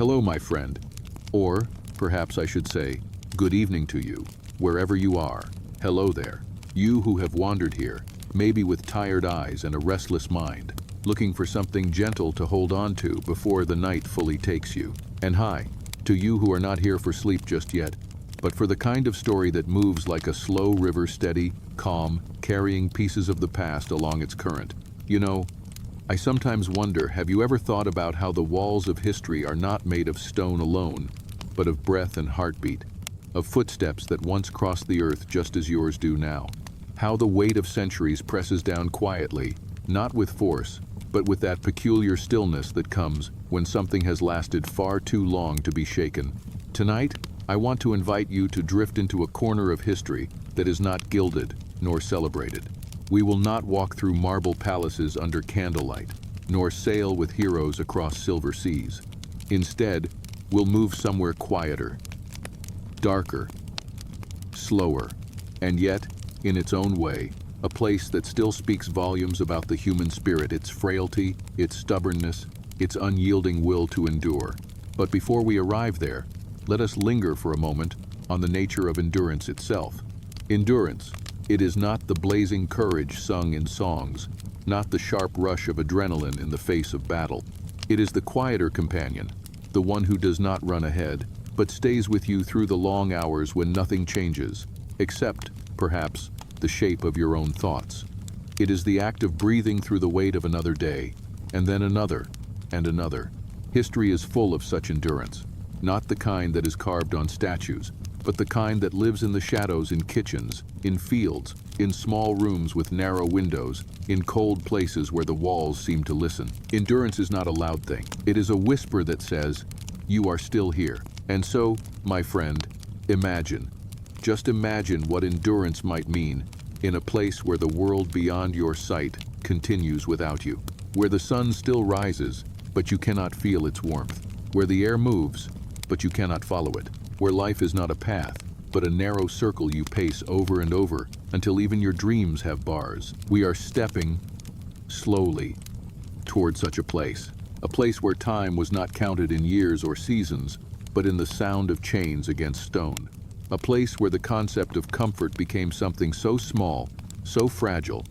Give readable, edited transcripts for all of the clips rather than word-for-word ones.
Hello, my friend. Or, perhaps I should say, good evening to you, wherever you are. Hello there. You who have wandered here, maybe with tired eyes and a restless mind, looking for something gentle to hold on to before the night fully takes you. And hi, to you who are not here for sleep just yet, but for the kind of story that moves like a slow river, steady, calm, carrying pieces of the past along its current. You know, I sometimes wonder, have you ever thought about how the walls of history are not made of stone alone, but of breath and heartbeat, of footsteps that once crossed the earth just as yours do now? How the weight of centuries presses down quietly, not with force, but with that peculiar stillness that comes when something has lasted far too long to be shaken. Tonight, I want to invite you to drift into a corner of history that is not gilded nor celebrated. We will not walk through marble palaces under candlelight, nor sail with heroes across silver seas. Instead, we'll move somewhere quieter, darker, slower, and yet, in its own way, a place that still speaks volumes about the human spirit, its frailty, its stubbornness, its unyielding will to endure. But before we arrive there, let us linger for a moment on the nature of endurance itself. Endurance. It is not the blazing courage sung in songs, not the sharp rush of adrenaline in the face of battle. It is the quieter companion, the one who does not run ahead, but stays with you through the long hours when nothing changes, except, perhaps, the shape of your own thoughts. It is the act of breathing through the weight of another day, and then another, and another. History is full of such endurance, not the kind that is carved on statues, but the kind that lives in the shadows, in kitchens, in fields, in small rooms with narrow windows, in cold places where the walls seem to listen. Endurance is not a loud thing. It is a whisper that says, "You are still here." And so, my friend, imagine, just imagine what endurance might mean in a place where the world beyond your sight continues without you, where the sun still rises, but you cannot feel its warmth, where the air moves, but you cannot follow it, where life is not a path, but a narrow circle you pace over and over until even your dreams have bars. We are stepping, slowly, toward such a place where time was not counted in years or seasons, but in the sound of chains against stone. A place where the concept of comfort became something so small, so fragile,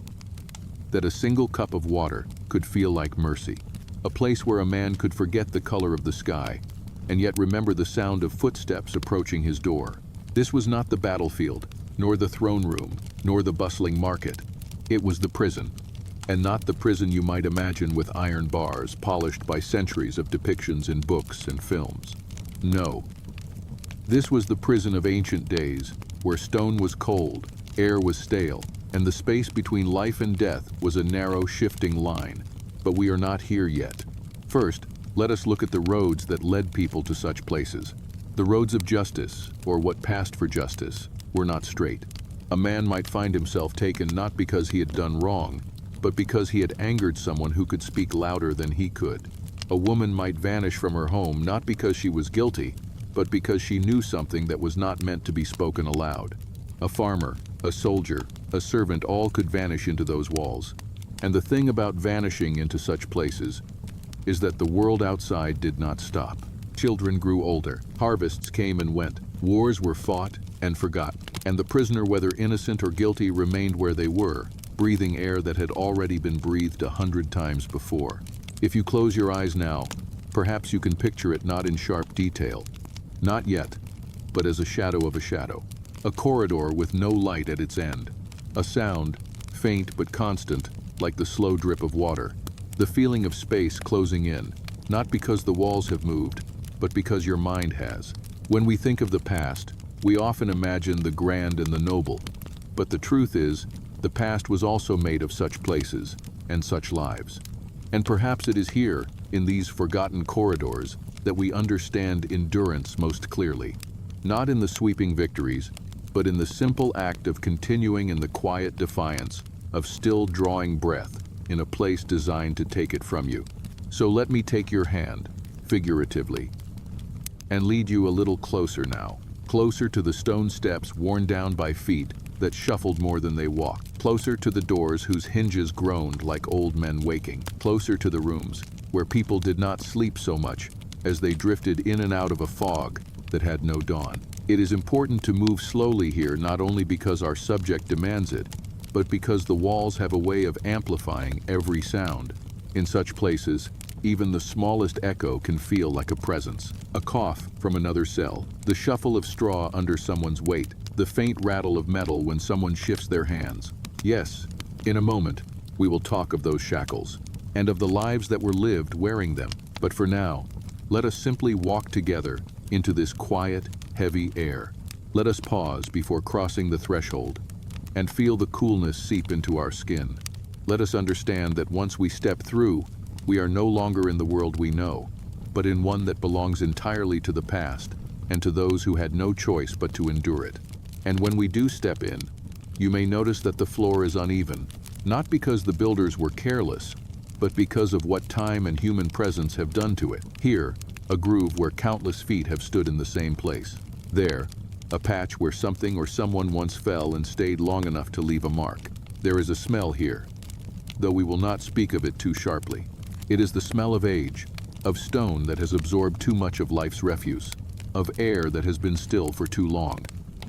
that a single cup of water could feel like mercy. A place where a man could forget the color of the sky, and yet remember the sound of footsteps approaching his door. This was not the battlefield, nor the throne room, nor the bustling market. It was the prison, and not the prison you might imagine with iron bars polished by centuries of depictions in books and films. No. This was the prison of ancient days, where stone was cold, air was stale, and the space between life and death was a narrow, shifting line. But we are not here yet. First, let us look at the roads that led people to such places. The roads of justice, or what passed for justice, were not straight. A man might find himself taken not because he had done wrong, but because he had angered someone who could speak louder than he could. A woman might vanish from her home not because she was guilty, but because she knew something that was not meant to be spoken aloud. A farmer, a soldier, a servant, all could vanish into those walls. And the thing about vanishing into such places is that the world outside did not stop. Children grew older, harvests came and went, wars were fought and forgotten, and the prisoner, whether innocent or guilty, remained where they were, breathing air that had already been breathed 100 times before. If you close your eyes now, perhaps you can picture it not in sharp detail, not yet, but as a shadow of a shadow. A corridor with no light at its end. A sound, faint but constant, like the slow drip of water. The feeling of space closing in, not because the walls have moved, but because your mind has. When we think of the past, we often imagine the grand and the noble. But the truth is, the past was also made of such places and such lives. And perhaps it is here, in these forgotten corridors, that we understand endurance most clearly. Not in the sweeping victories, but in the simple act of continuing in the quiet defiance, of still drawing breath in a place designed to take it from you. So let me take your hand, figuratively, and lead you a little closer now, closer to the stone steps worn down by feet that shuffled more than they walked, closer to the doors whose hinges groaned like old men waking, closer to the rooms where people did not sleep so much as they drifted in and out of a fog that had no dawn. It is important to move slowly here, not only because our subject demands it, but because the walls have a way of amplifying every sound. In such places, even the smallest echo can feel like a presence. A cough from another cell, the shuffle of straw under someone's weight, the faint rattle of metal when someone shifts their hands. Yes, in a moment, we will talk of those shackles, and of the lives that were lived wearing them. But for now, let us simply walk together into this quiet, heavy air. Let us pause before crossing the threshold and feel the coolness seep into our skin. Let us understand that once we step through, we are no longer in the world we know, but in one that belongs entirely to the past and to those who had no choice but to endure it. And when we do step in, you may notice that the floor is uneven, not because the builders were careless, but because of what time and human presence have done to it. Here, a groove where countless feet have stood in the same place. There, a patch where something or someone once fell and stayed long enough to leave a mark. There is a smell here, though we will not speak of it too sharply. It is the smell of age, of stone that has absorbed too much of life's refuse, of air that has been still for too long.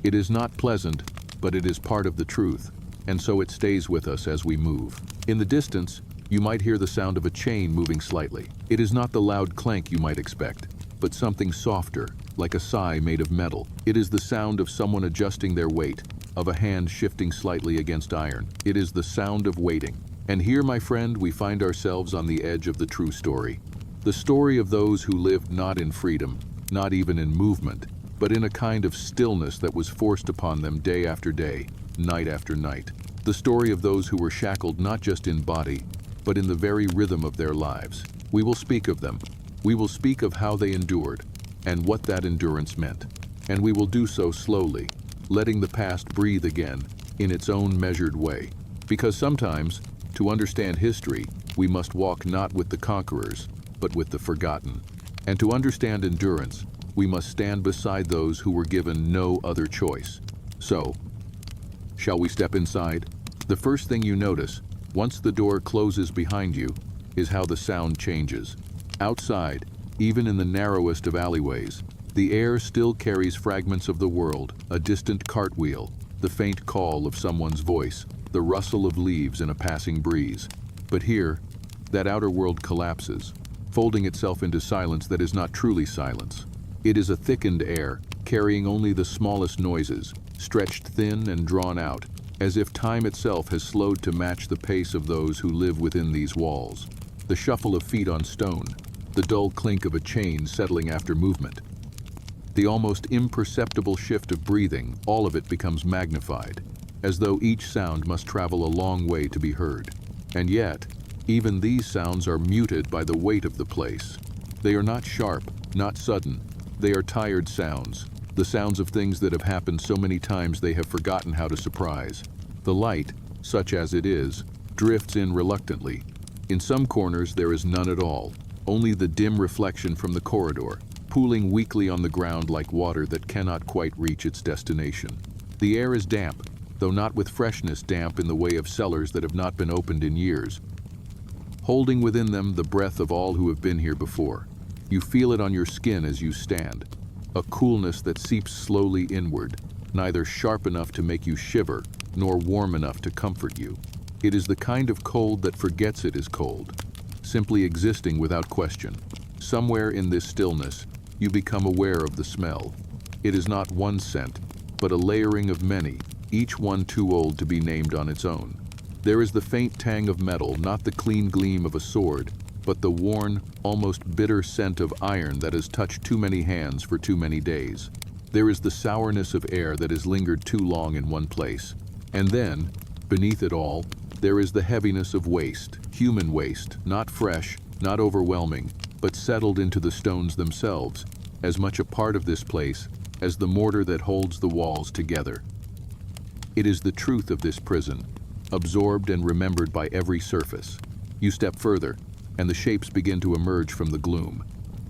It is not pleasant, but it is part of the truth, and so it stays with us as we move. In the distance, you might hear the sound of a chain moving slightly. It is not the loud clank you might expect, but something softer, like a sigh made of metal. It is the sound of someone adjusting their weight, of a hand shifting slightly against iron. It is the sound of waiting. And here, my friend, we find ourselves on the edge of the true story. The story of those who lived not in freedom, not even in movement, but in a kind of stillness that was forced upon them day after day, night after night. The story of those who were shackled not just in body, but in the very rhythm of their lives. We will speak of them. We will speak of how they endured, and what that endurance meant. And we will do so slowly, letting the past breathe again, in its own measured way. Because sometimes, to understand history, we must walk not with the conquerors, but with the forgotten. And to understand endurance, we must stand beside those who were given no other choice. So, shall we step inside? The first thing you notice, once the door closes behind you, is how the sound changes. Outside, even in the narrowest of alleyways, the air still carries fragments of the world, a distant cartwheel, the faint call of someone's voice, the rustle of leaves in a passing breeze. But here, that outer world collapses, folding itself into silence that is not truly silence. It is a thickened air, carrying only the smallest noises, stretched thin and drawn out, as if time itself has slowed to match the pace of those who live within these walls. The shuffle of feet on stone, the dull clink of a chain settling after movement, the almost imperceptible shift of breathing, all of it becomes magnified, as though each sound must travel a long way to be heard. And yet, even these sounds are muted by the weight of the place. They are not sharp, not sudden. They are tired sounds, the sounds of things that have happened so many times they have forgotten how to surprise. The light, such as it is, drifts in reluctantly. In some corners there is none at all, only the dim reflection from the corridor, pooling weakly on the ground like water that cannot quite reach its destination. The air is damp, though not with freshness damp in the way of cellars that have not been opened in years, holding within them the breath of all who have been here before. You feel it on your skin as you stand, a coolness that seeps slowly inward, neither sharp enough to make you shiver, nor warm enough to comfort you. It is the kind of cold that forgets it is cold, simply existing without question. Somewhere in this stillness, you become aware of the smell. It is not one scent, but a layering of many, each one too old to be named on its own. There is the faint tang of metal, not the clean gleam of a sword, but the worn, almost bitter scent of iron that has touched too many hands for too many days. There is the sourness of air that has lingered too long in one place. And then, beneath it all, there is the heaviness of waste, human waste, not fresh, not overwhelming, but settled into the stones themselves, as much a part of this place as the mortar that holds the walls together. It is the truth of this prison, absorbed and remembered by every surface. You step further, and the shapes begin to emerge from the gloom.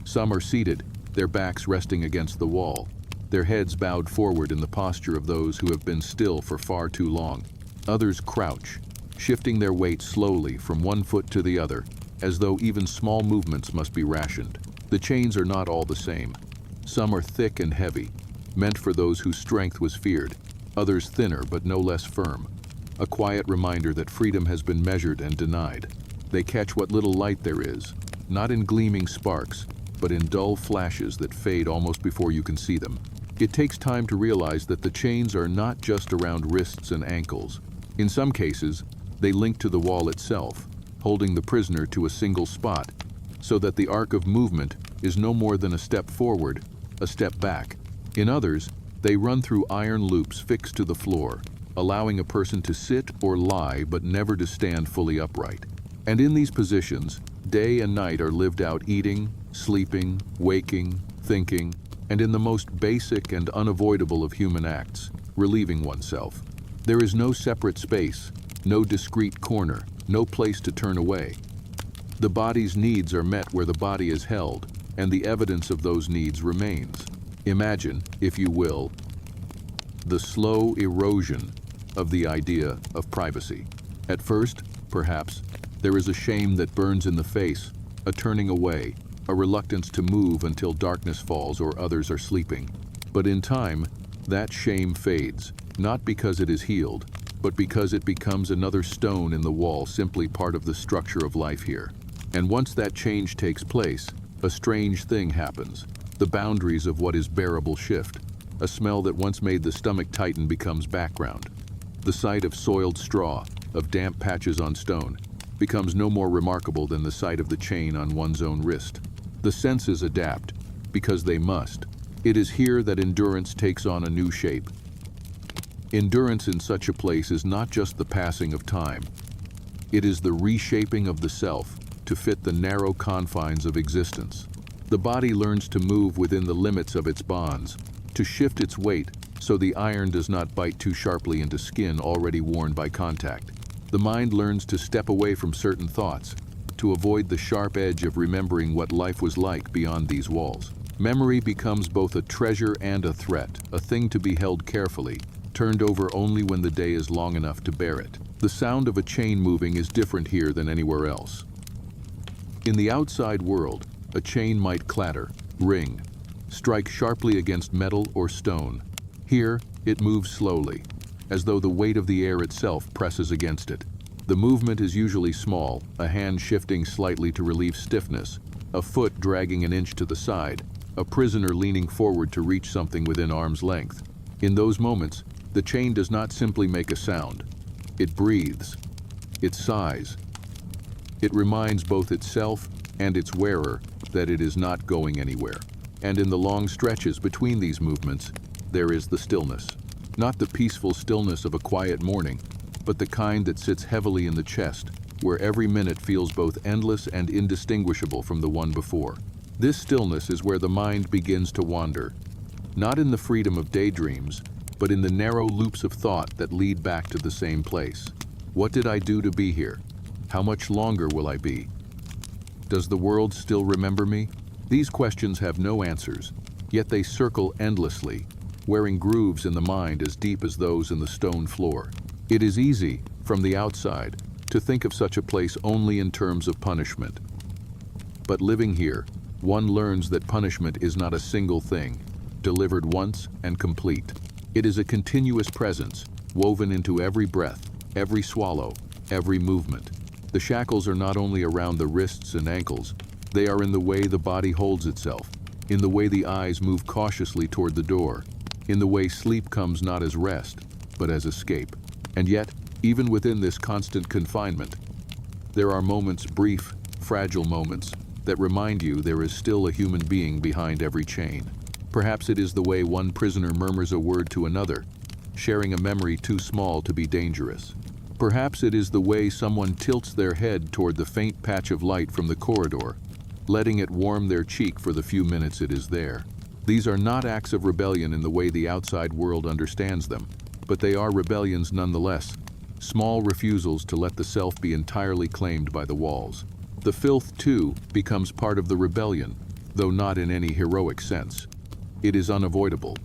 Some are seated, their backs resting against the wall, their heads bowed forward in the posture of those who have been still for far too long. Others crouch, shifting their weight slowly from one foot to the other, as though even small movements must be rationed. The chains are not all the same. Some are thick and heavy, meant for those whose strength was feared, others thinner but no less firm. A quiet reminder that freedom has been measured and denied. They catch what little light there is, not in gleaming sparks, but in dull flashes that fade almost before you can see them. It takes time to realize that the chains are not just around wrists and ankles. In some cases, they link to the wall itself, holding the prisoner to a single spot, so that the arc of movement is no more than a step forward, a step back. In others, they run through iron loops fixed to the floor, allowing a person to sit or lie but never to stand fully upright. And in these positions, day and night are lived out eating, sleeping, waking, thinking, and in the most basic and unavoidable of human acts, relieving oneself. There is no separate space, no discrete corner, no place to turn away. The body's needs are met where the body is held, and the evidence of those needs remains. Imagine, if you will, the slow erosion of the idea of privacy. At first, perhaps, there is a shame that burns in the face, a turning away, a reluctance to move until darkness falls or others are sleeping. But in time, that shame fades, not because it is healed, but because it becomes another stone in the wall, simply part of the structure of life here. And once that change takes place, a strange thing happens. The boundaries of what is bearable shift. A smell that once made the stomach tighten becomes background. The sight of soiled straw, of damp patches on stone, becomes no more remarkable than the sight of the chain on one's own wrist. The senses adapt, because they must. It is here that endurance takes on a new shape. Endurance in such a place is not just the passing of time. It is the reshaping of the self to fit the narrow confines of existence. The body learns to move within the limits of its bonds, to shift its weight so the iron does not bite too sharply into skin already worn by contact. The mind learns to step away from certain thoughts, to avoid the sharp edge of remembering what life was like beyond these walls. Memory becomes both a treasure and a threat, a thing to be held carefully, turned over only when the day is long enough to bear it. The sound of a chain moving is different here than anywhere else. In the outside world, a chain might clatter, ring, strike sharply against metal or stone. Here, it moves slowly, as though the weight of the air itself presses against it. The movement is usually small, a hand shifting slightly to relieve stiffness, a foot dragging an inch to the side, a prisoner leaning forward to reach something within arm's length. In those moments, the chain does not simply make a sound. It breathes. It sighs. It reminds both itself and its wearer that it is not going anywhere. And in the long stretches between these movements, there is the stillness. Not the peaceful stillness of a quiet morning, but the kind that sits heavily in the chest, where every minute feels both endless and indistinguishable from the one before. This stillness is where the mind begins to wander, not in the freedom of daydreams, but in the narrow loops of thought that lead back to the same place. What did I do to be here? How much longer will I be? Does the world still remember me? These questions have no answers, yet they circle endlessly, wearing grooves in the mind as deep as those in the stone floor. It is easy, from the outside, to think of such a place only in terms of punishment. But living here, one learns that punishment is not a single thing, delivered once and complete. It is a continuous presence, woven into every breath, every swallow, every movement. The shackles are not only around the wrists and ankles, they are in the way the body holds itself, in the way the eyes move cautiously toward the door, in the way sleep comes not as rest, but as escape. And yet, even within this constant confinement, there are moments, brief, fragile moments, that remind you there is still a human being behind every chain. Perhaps it is the way one prisoner murmurs a word to another, sharing a memory too small to be dangerous. Perhaps it is the way someone tilts their head toward the faint patch of light from the corridor, letting it warm their cheek for the few minutes it is there. These are not acts of rebellion in the way the outside world understands them, but they are rebellions nonetheless, small refusals to let the self be entirely claimed by the walls. The filth, too, becomes part of the rebellion, though not in any heroic sense. It is unavoidable.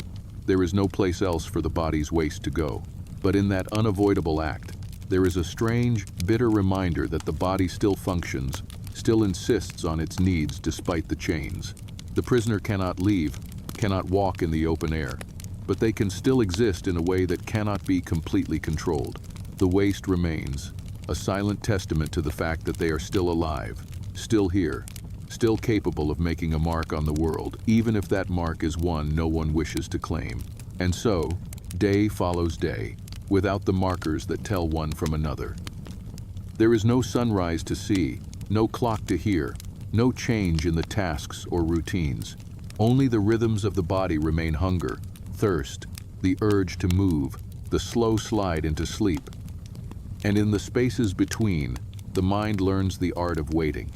There is no place else for the body's waste to go. But in that unavoidable act, there is a strange, bitter reminder that the body still functions, still insists on its needs despite the chains. The prisoner cannot leave, cannot walk in the open air, but they can still exist in a way that cannot be completely controlled. The waste remains, a silent testament to the fact that they are still alive, still here, still capable of making a mark on the world, even if that mark is one no one wishes to claim. And so, day follows day, without the markers that tell one from another. There is no sunrise to see, no clock to hear, no change in the tasks or routines. Only the rhythms of the body remain: hunger, thirst, the urge to move, the slow slide into sleep. And in the spaces between, the mind learns the art of waiting.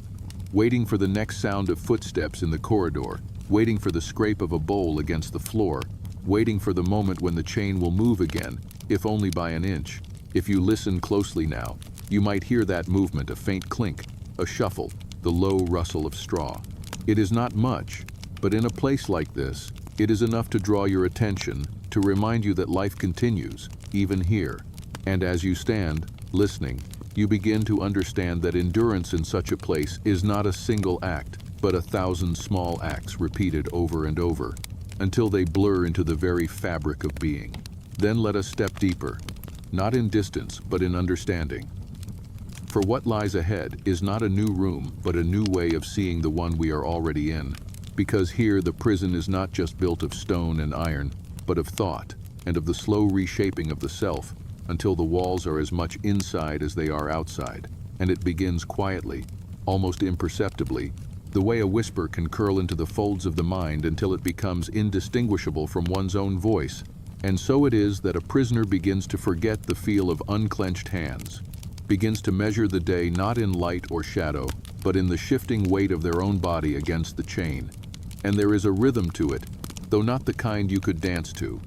Waiting for the next sound of footsteps in the corridor, waiting for the scrape of a bowl against the floor, waiting for the moment when the chain will move again, if only by an inch. If you listen closely now, you might hear that movement: a faint clink, a shuffle, the low rustle of straw. It is not much, but in a place like this, it is enough to draw your attention, to remind you that life continues, even here. And as you stand, listening, you begin to understand that endurance in such a place is not a single act, but 1,000 small acts repeated over and over, until they blur into the very fabric of being. Then let us step deeper, not in distance, but in understanding. For what lies ahead is not a new room, but a new way of seeing the one we are already in. Because here the prison is not just built of stone and iron, but of thought, and of the slow reshaping of the self, until the walls are as much inside as they are outside, and it begins quietly, almost imperceptibly, the way a whisper can curl into the folds of the mind until it becomes indistinguishable from one's own voice. And so it is that a prisoner begins to forget the feel of unclenched hands, begins to measure the day not in light or shadow, but in the shifting weight of their own body against the chain. And there is a rhythm to it, though not the kind you could dance to.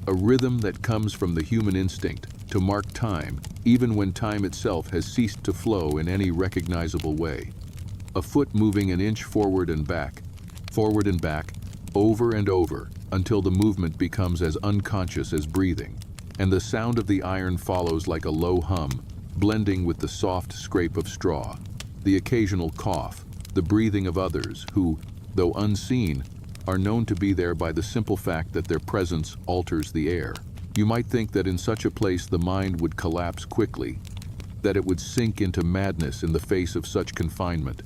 A rhythm that comes from the human instinct to mark time, even when time itself has ceased to flow in any recognizable way. A foot moving an inch forward and back, over and over, until the movement becomes as unconscious as breathing, and the sound of the iron follows like a low hum, blending with the soft scrape of straw, the occasional cough, the breathing of others who, though unseen, are known to be there by the simple fact that their presence alters the air. You might think that in such a place the mind would collapse quickly, that it would sink into madness in the face of such confinement.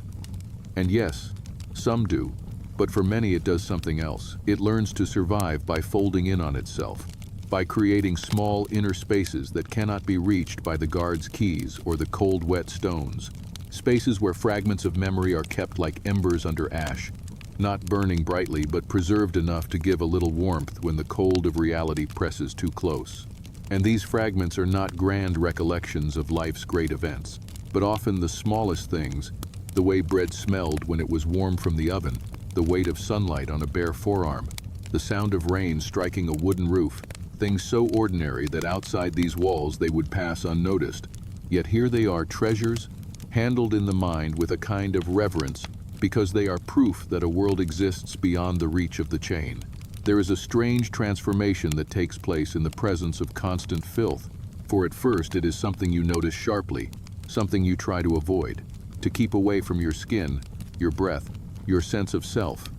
And yes, some do, but for many it does something else. It learns to survive by folding in on itself, by creating small inner spaces that cannot be reached by the guard's keys or the cold, wet stones. Spaces where fragments of memory are kept like embers under ash, not burning brightly but preserved enough to give a little warmth when the cold of reality presses too close. And these fragments are not grand recollections of life's great events, but often the smallest things: the way bread smelled when it was warm from the oven, the weight of sunlight on a bare forearm, the sound of rain striking a wooden roof, things so ordinary that outside these walls they would pass unnoticed. Yet here they are, treasures, handled in the mind with a kind of reverence, because they are proof that a world exists beyond the reach of the chain. There is a strange transformation that takes place in the presence of constant filth, for at first it is something you notice sharply, something you try to avoid, to keep away from your skin, your breath, your sense of self.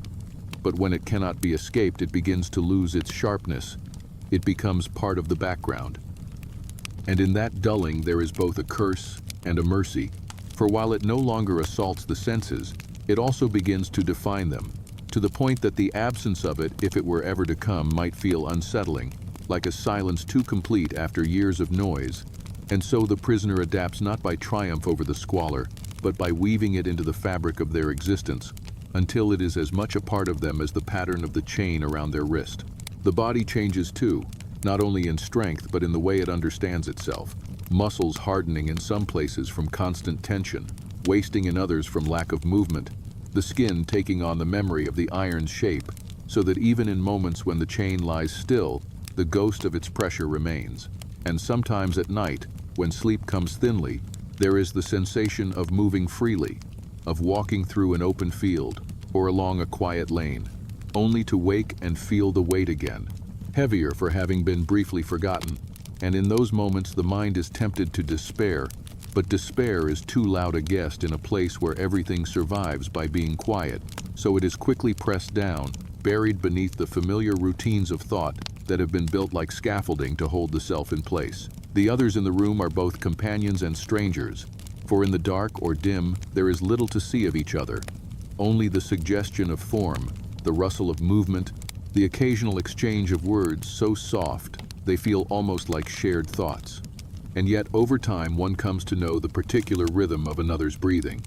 But when it cannot be escaped, it begins to lose its sharpness. It becomes part of the background. And in that dulling there is both a curse and a mercy, for while it no longer assaults the senses, it also begins to define them, to the point that the absence of it, if it were ever to come, might feel unsettling, like a silence too complete after years of noise. And so the prisoner adapts not by triumph over the squalor, but by weaving it into the fabric of their existence, until it is as much a part of them as the pattern of the chain around their wrist. The body changes too, not only in strength but in the way it understands itself, muscles hardening in some places from constant tension, wasting in others from lack of movement, the skin taking on the memory of the iron's shape, so that even in moments when the chain lies still, the ghost of its pressure remains. And sometimes at night, when sleep comes thinly, there is the sensation of moving freely, of walking through an open field or along a quiet lane, only to wake and feel the weight again, heavier for having been briefly forgotten. And in those moments the mind is tempted to despair, But despair is too loud a guest in a place where everything survives by being quiet, so it is quickly pressed down, buried beneath the familiar routines of thought that have been built like scaffolding to hold the self in place. The others in the room are both companions and strangers, for in the dark or dim, there is little to see of each other. Only the suggestion of form, the rustle of movement, the occasional exchange of words so soft they feel almost like shared thoughts. And yet, over time, one comes to know the particular rhythm of another's breathing,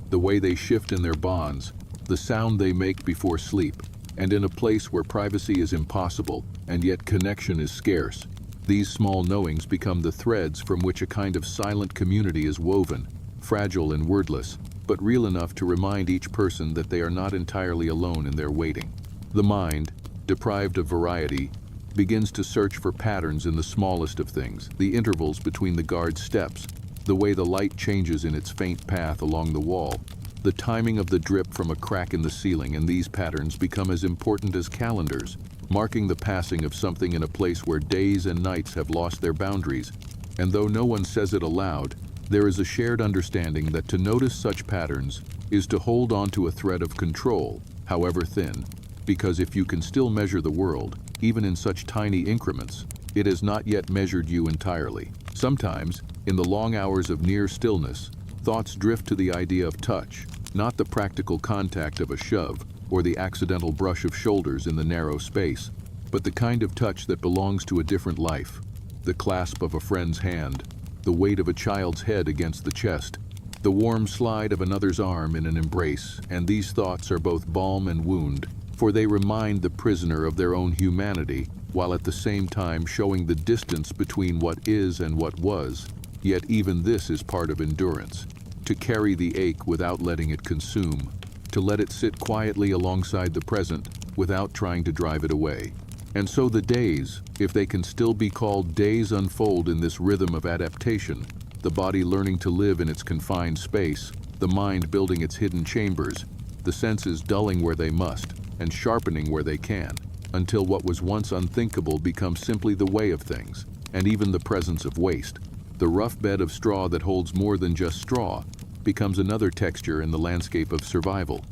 the way they shift in their bonds, the sound they make before sleep, and in a place where privacy is impossible and yet connection is scarce. These small knowings become the threads from which a kind of silent community is woven, fragile and wordless, but real enough to remind each person that they are not entirely alone in their waiting. The mind, deprived of variety, begins to search for patterns in the smallest of things, the intervals between the guard's steps, the way the light changes in its faint path along the wall, the timing of the drip from a crack in the ceiling, and these patterns become as important as calendars, marking the passing of something in a place where days and nights have lost their boundaries. And though no one says it aloud, there is a shared understanding that to notice such patterns is to hold on to a thread of control, however thin, because if you can still measure the world, even in such tiny increments, it has not yet measured you entirely. Sometimes, in the long hours of near stillness, thoughts drift to the idea of touch, not the practical contact of a shove or the accidental brush of shoulders in the narrow space, but the kind of touch that belongs to a different life, the clasp of a friend's hand, the weight of a child's head against the chest, the warm slide of another's arm in an embrace. And these thoughts are both balm and wound, for they remind the prisoner of their own humanity, while at the same time showing the distance between what is and what was. Yet even this is part of endurance, to carry the ache without letting it consume, to let it sit quietly alongside the present without trying to drive it away. And so the days, if they can still be called days, unfold in this rhythm of adaptation, the body learning to live in its confined space, the mind building its hidden chambers, the senses dulling where they must, and sharpening where they can, until what was once unthinkable becomes simply the way of things, and even the presence of waste. The rough bed of straw that holds more than just straw becomes another texture in the landscape of survival,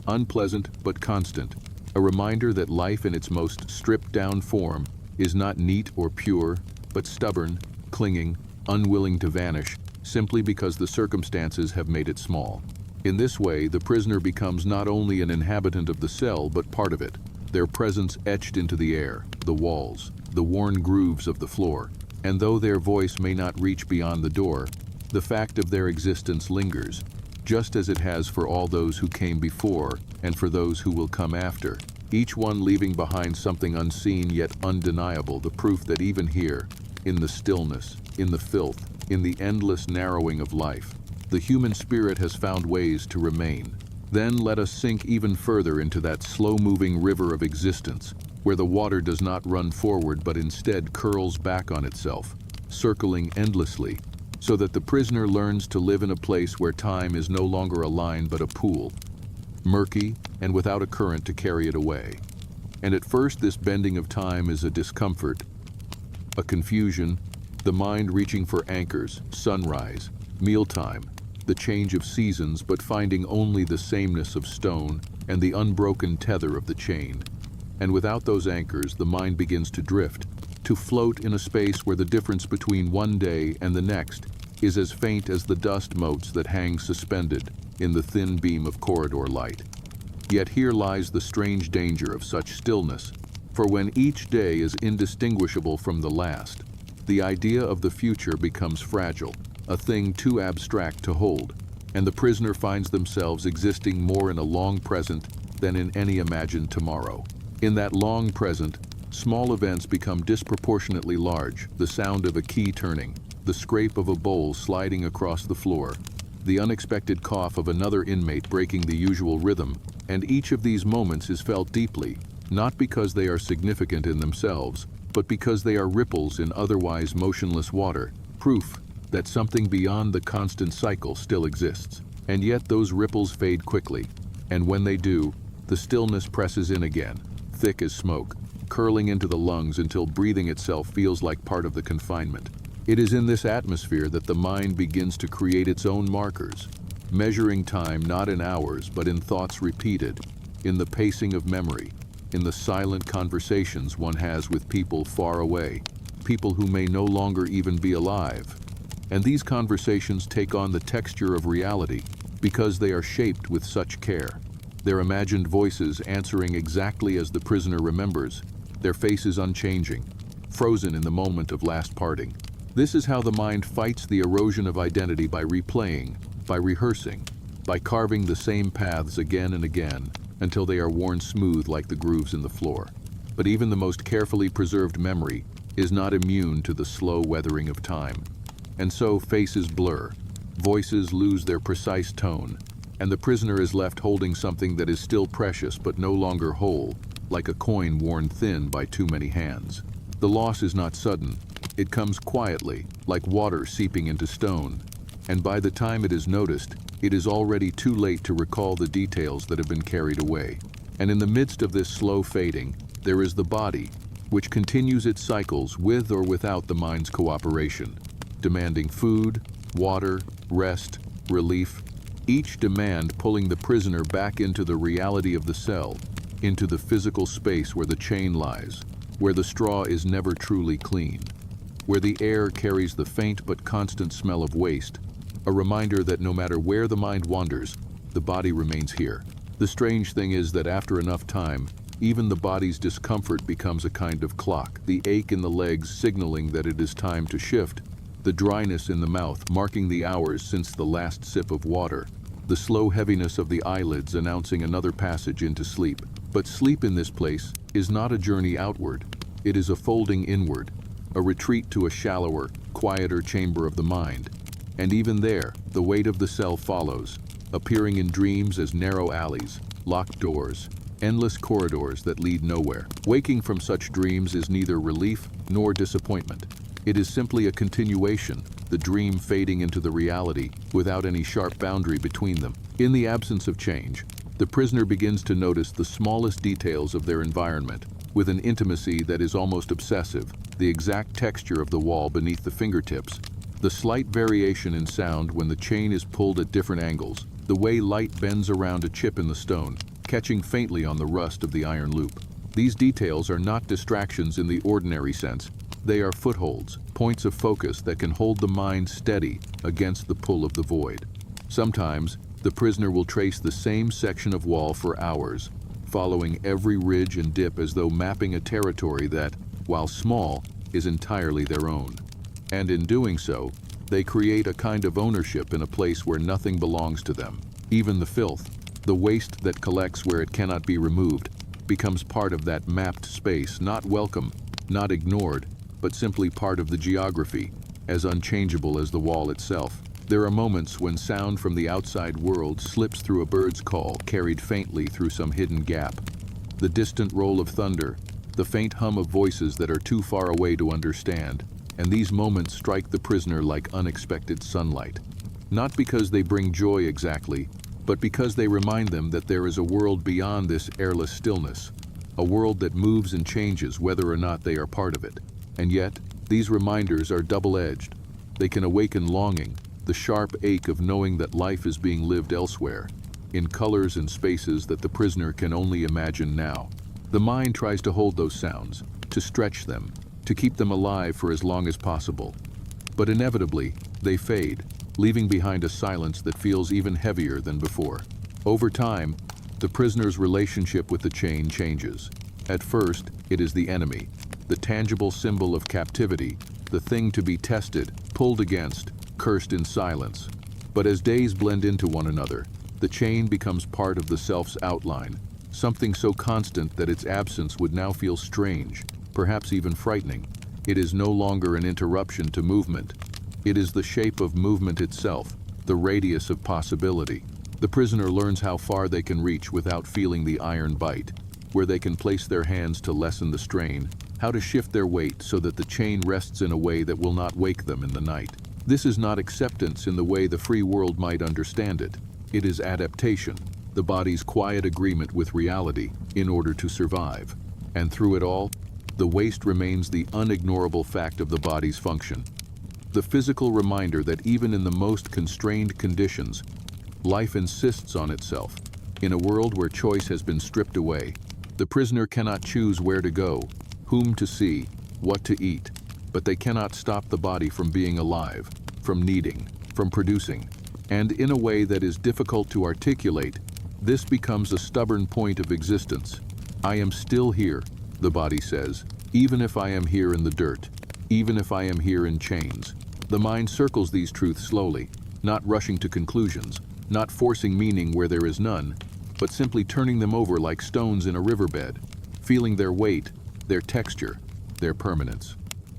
unpleasant but constant, a reminder that life in its most stripped-down form is not neat or pure, but stubborn, clinging, unwilling to vanish, simply because the circumstances have made it small. In this way, the prisoner becomes not only an inhabitant of the cell, but part of it, their presence etched into the air, the walls, the worn grooves of the floor. And though their voice may not reach beyond the door, the fact of their existence lingers, just as it has for all those who came before and for those who will come after, each one leaving behind something unseen yet undeniable, the proof that even here, in the stillness, in the filth, in the endless narrowing of life, the human spirit has found ways to remain. Then let us sink even further into that slow-moving river of existence, where the water does not run forward but instead curls back on itself, circling endlessly, so that the prisoner learns to live in a place where time is no longer a line but a pool, murky and without a current to carry it away. And at first this bending of time is a discomfort, a confusion, the mind reaching for anchors, sunrise, mealtime, the change of seasons, but finding only the sameness of stone and the unbroken tether of the chain. And without those anchors, the mind begins to drift, to float in a space where the difference between one day and the next is as faint as the dust motes that hang suspended in the thin beam of corridor light. Yet here lies the strange danger of such stillness, for when each day is indistinguishable from the last, the idea of the future becomes fragile, a thing too abstract to hold, and the prisoner finds themselves existing more in a long present than in any imagined tomorrow. In that long present, small events become disproportionately large, the sound of a key turning, the scrape of a bowl sliding across the floor, the unexpected cough of another inmate breaking the usual rhythm, and each of these moments is felt deeply, not because they are significant in themselves, but because they are ripples in otherwise motionless water, proof that something beyond the constant cycle still exists. And yet those ripples fade quickly, and when they do, the stillness presses in again, thick as smoke, curling into the lungs until breathing itself feels like part of the confinement. It is in this atmosphere that the mind begins to create its own markers, measuring time not in hours but in thoughts repeated, in the pacing of memory, in the silent conversations one has with people far away, people who may no longer even be alive. And these conversations take on the texture of reality because they are shaped with such care. Their imagined voices answering exactly as the prisoner remembers, their faces unchanging, frozen in the moment of last parting. This is how the mind fights the erosion of identity by replaying, by rehearsing, by carving the same paths again and again until they are worn smooth like the grooves in the floor. But even the most carefully preserved memory is not immune to the slow weathering of time. And so faces blur, voices lose their precise tone, and the prisoner is left holding something that is still precious but no longer whole, like a coin worn thin by too many hands. The loss is not sudden. It comes quietly, like water seeping into stone, and by the time it is noticed, it is already too late to recall the details that have been carried away. And in the midst of this slow fading, there is the body, which continues its cycles with or without the mind's cooperation, demanding food, water, rest, relief, each demand pulling the prisoner back into the reality of the cell, into the physical space where the chain lies, where the straw is never truly clean, where the air carries the faint but constant smell of waste, a reminder that no matter where the mind wanders, the body remains here. The strange thing is that after enough time, even the body's discomfort becomes a kind of clock, the ache in the legs signaling that it is time to shift, the dryness in the mouth marking the hours since the last sip of water, the slow heaviness of the eyelids announcing another passage into sleep. But sleep in this place is not a journey outward, it is a folding inward, a retreat to a shallower, quieter chamber of the mind. And even there, the weight of the cell follows, appearing in dreams as narrow alleys, locked doors, endless corridors that lead nowhere. Waking from such dreams is neither relief nor disappointment. It is simply a continuation, the dream fading into the reality without any sharp boundary between them. In the absence of change, the prisoner begins to notice the smallest details of their environment, with an intimacy that is almost obsessive, the exact texture of the wall beneath the fingertips, the slight variation in sound when the chain is pulled at different angles, the way light bends around a chip in the stone, catching faintly on the rust of the iron loop. These details are not distractions in the ordinary sense. They are footholds, points of focus that can hold the mind steady against the pull of the void. Sometimes, the prisoner will trace the same section of wall for hours, following every ridge and dip as though mapping a territory that, while small, is entirely their own. And in doing so, they create a kind of ownership in a place where nothing belongs to them. Even the filth, the waste that collects where it cannot be removed, becomes part of that mapped space, not welcome, not ignored, but simply part of the geography, as unchangeable as the wall itself. There are moments when sound from the outside world slips through a bird's call, carried faintly through some hidden gap. The distant roll of thunder, the faint hum of voices that are too far away to understand, and these moments strike the prisoner like unexpected sunlight. Not because they bring joy exactly, but because they remind them that there is a world beyond this airless stillness, a world that moves and changes whether or not they are part of it. And yet, these reminders are double-edged. They can awaken longing, the sharp ache of knowing that life is being lived elsewhere, in colors and spaces that the prisoner can only imagine now. The mind tries to hold those sounds, to stretch them, to keep them alive for as long as possible. But inevitably, they fade, leaving behind a silence that feels even heavier than before. Over time, the prisoner's relationship with the chain changes. At first, it is the enemy, the tangible symbol of captivity, the thing to be tested, pulled against, cursed in silence. But as days blend into one another, the chain becomes part of the self's outline, something so constant that its absence would now feel strange, perhaps even frightening. It is no longer an interruption to movement. It is the shape of movement itself, the radius of possibility. The prisoner learns how far they can reach without feeling the iron bite, where they can place their hands to lessen the strain, how to shift their weight so that the chain rests in a way that will not wake them in the night. This is not acceptance in the way the free world might understand it. It is adaptation, the body's quiet agreement with reality in order to survive. And through it all, the waste remains the unignorable fact of the body's function. the physical reminder that even in the most constrained conditions, life insists on itself. In a world where choice has been stripped away, the prisoner cannot choose where to go, whom to see, what to eat, but they cannot stop the body from being alive, from needing, from producing. And in a way that is difficult to articulate, this becomes a stubborn point of existence. I am still here, the body says, even if I am here in the dirt, even if I am here in chains. The mind circles these truths slowly, not rushing to conclusions, not forcing meaning where there is none, but simply turning them over like stones in a riverbed, feeling their weight, their texture, their permanence.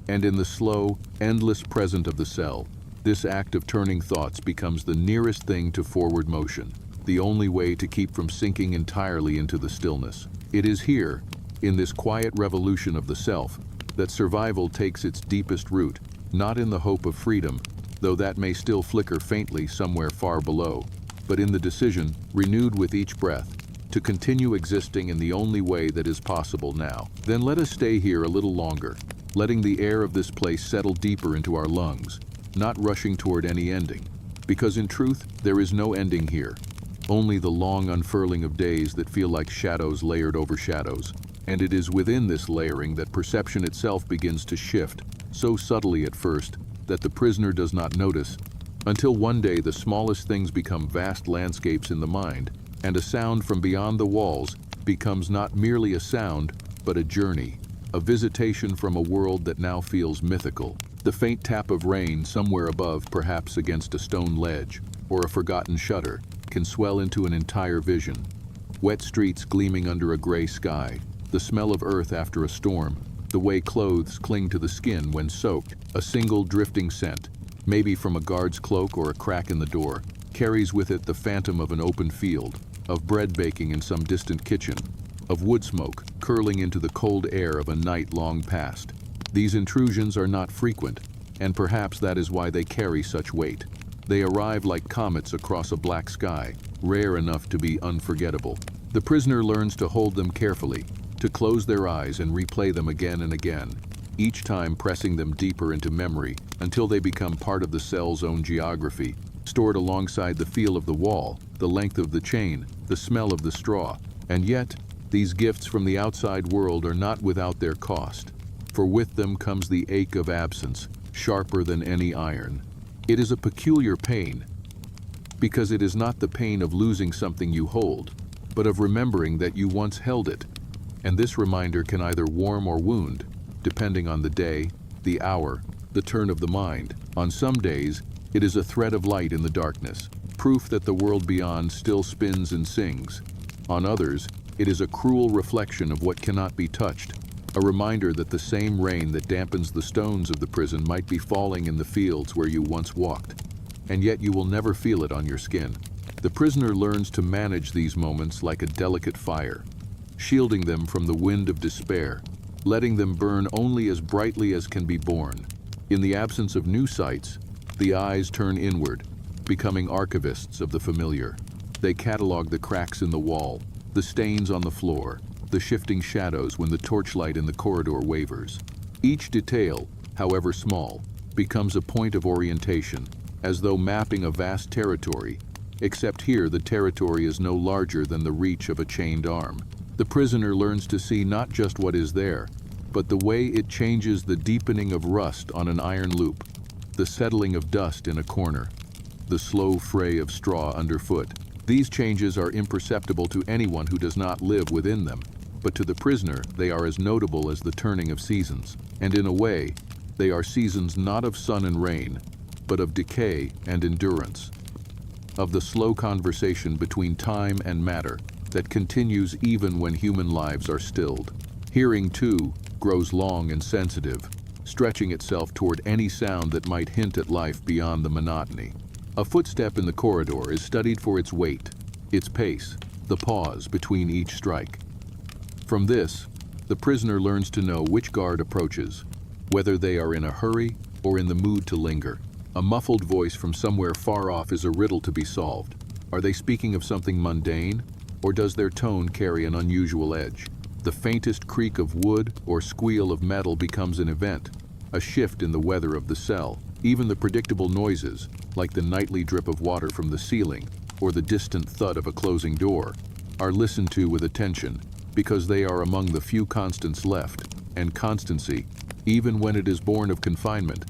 And in the slow, endless present of the cell, this act of turning thoughts becomes the nearest thing to forward motion, the only way to keep from sinking entirely into the stillness. It is here, in this quiet revolution of the self, that survival takes its deepest root, not in the hope of freedom, though that may still flicker faintly somewhere far below, but in the decision, renewed with each breath, to continue existing in the only way that is possible now. Then let us stay here a little longer, letting the air of this place settle deeper into our lungs, not rushing toward any ending, because in truth, there is no ending here, only the long unfurling of days that feel like shadows layered over shadows. And it is within this layering that perception itself begins to shift, so subtly at first that the prisoner does not notice, until one day the smallest things become vast landscapes in the mind, and a sound from beyond the walls becomes not merely a sound, but a journey, a visitation from a world that now feels mythical. The faint tap of rain somewhere above, perhaps against a stone ledge, or a forgotten shutter, can swell into an entire vision. Wet streets gleaming under a gray sky, the smell of earth after a storm, the way clothes cling to the skin when soaked, a single drifting scent, maybe from a guard's cloak or a crack in the door, carries with it the phantom of an open field, of bread baking in some distant kitchen, of wood smoke curling into the cold air of a night long past. These intrusions are not frequent, and perhaps that is why they carry such weight. They arrive like comets across a black sky, rare enough to be unforgettable. The prisoner learns to hold them carefully, to close their eyes and replay them again and again, each time pressing them deeper into memory until they become part of the cell's own geography, stored alongside the feel of the wall, the length of the chain, the smell of the straw. And yet, these gifts from the outside world are not without their cost, for with them comes the ache of absence, sharper than any iron. It is a peculiar pain, because it is not the pain of losing something you hold, but of remembering that you once held it. And this reminder can either warm or wound, depending on the day, the hour, the turn of the mind. On some days, it is a thread of light in the darkness, proof that the world beyond still spins and sings. On others, it is a cruel reflection of what cannot be touched, a reminder that the same rain that dampens the stones of the prison might be falling in the fields where you once walked, and yet you will never feel it on your skin. The prisoner learns to manage these moments like a delicate fire, shielding them from the wind of despair, letting them burn only as brightly as can be borne. In the absence of new sights, the eyes turn inward, becoming archivists of the familiar. They catalog the cracks in the wall, the stains on the floor, the shifting shadows when the torchlight in the corridor wavers. Each detail, however small, becomes a point of orientation, as though mapping a vast territory, except here the territory is no larger than the reach of a chained arm. The prisoner learns to see not just what is there, but the way it changes, the deepening of rust on an iron loop, the settling of dust in a corner, the slow fray of straw underfoot. These changes are imperceptible to anyone who does not live within them, but to the prisoner they are as notable as the turning of seasons. And in a way, they are seasons not of sun and rain, but of decay and endurance, of the slow conversation between time and matter that continues even when human lives are stilled. Hearing, too, grows long and sensitive, stretching itself toward any sound that might hint at life beyond the monotony. A footstep in the corridor is studied for its weight, its pace, the pause between each strike. From this, the prisoner learns to know which guard approaches, whether they are in a hurry or in the mood to linger. A muffled voice from somewhere far off is a riddle to be solved. Are they speaking of something mundane, or does their tone carry an unusual edge? The faintest creak of wood or squeal of metal becomes an event, a shift in the weather of the cell. Even the predictable noises, like the nightly drip of water from the ceiling or the distant thud of a closing door, are listened to with attention because they are among the few constants left, and constancy, even when it is born of confinement,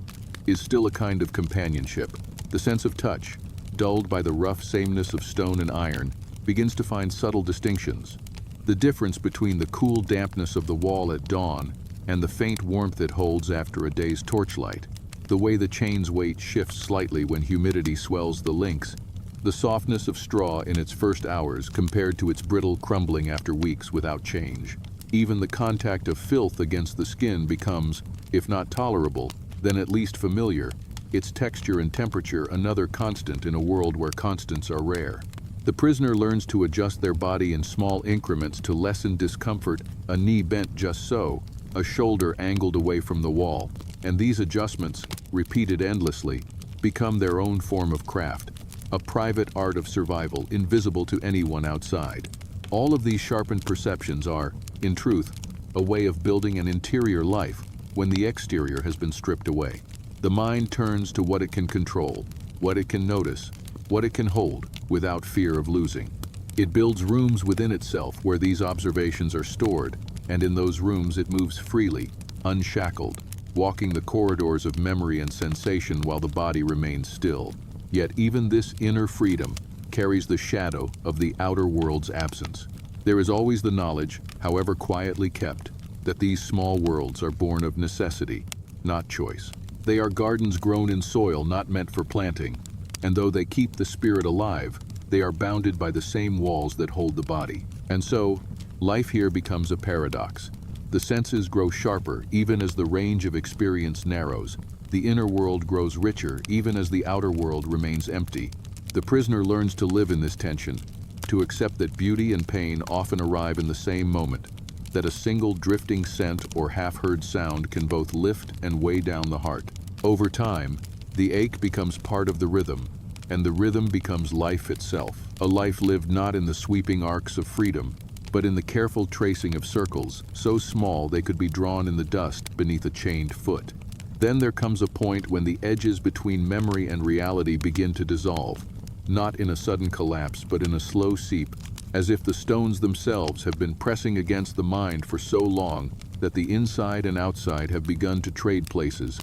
is still a kind of companionship. The sense of touch, dulled by the rough sameness of stone and iron, begins to find subtle distinctions. The difference between the cool dampness of the wall at dawn and the faint warmth it holds after a day's torchlight, the way the chain's weight shifts slightly when humidity swells the links, the softness of straw in its first hours compared to its brittle crumbling after weeks without change. Even the contact of filth against the skin becomes, if not tolerable, then at least familiar, its texture and temperature another constant in a world where constants are rare. The prisoner learns to adjust their body in small increments to lessen discomfort, a knee bent just so, a shoulder angled away from the wall, and these adjustments, repeated endlessly, become their own form of craft, a private art of survival invisible to anyone outside. All of these sharpened perceptions are, in truth, a way of building an interior life when the exterior has been stripped away. The mind turns to what it can control, what it can notice, what it can hold without fear of losing. It builds rooms within itself where these observations are stored, and in those rooms it moves freely, unshackled, walking the corridors of memory and sensation while the body remains still. Yet even this inner freedom carries the shadow of the outer world's absence. There is always the knowledge, however quietly kept, that these small worlds are born of necessity, not choice. They are gardens grown in soil not meant for planting, and though they keep the spirit alive, they are bounded by the same walls that hold the body. And so, life here becomes a paradox. The senses grow sharper even as the range of experience narrows. The inner world grows richer even as the outer world remains empty. The prisoner learns to live in this tension, to accept that beauty and pain often arrive in the same moment, that a single drifting scent or half-heard sound can both lift and weigh down the heart. Over time, the ache becomes part of the rhythm, and the rhythm becomes life itself, a life lived not in the sweeping arcs of freedom, but in the careful tracing of circles, so small they could be drawn in the dust beneath a chained foot. Then there comes a point when the edges between memory and reality begin to dissolve, not in a sudden collapse, but in a slow seep, as if the stones themselves have been pressing against the mind for so long that the inside and outside have begun to trade places,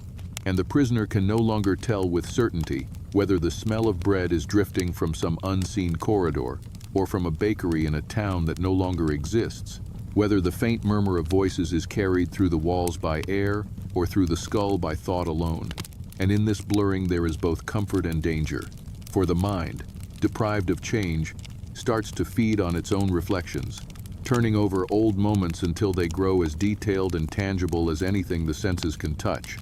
and the prisoner can no longer tell with certainty whether the smell of bread is drifting from some unseen corridor or from a bakery in a town that no longer exists, whether the faint murmur of voices is carried through the walls by air or through the skull by thought alone. And in this blurring there is both comfort and danger, for the mind, deprived of change, starts to feed on its own reflections, turning over old moments until they grow as detailed and tangible as anything the senses can touch.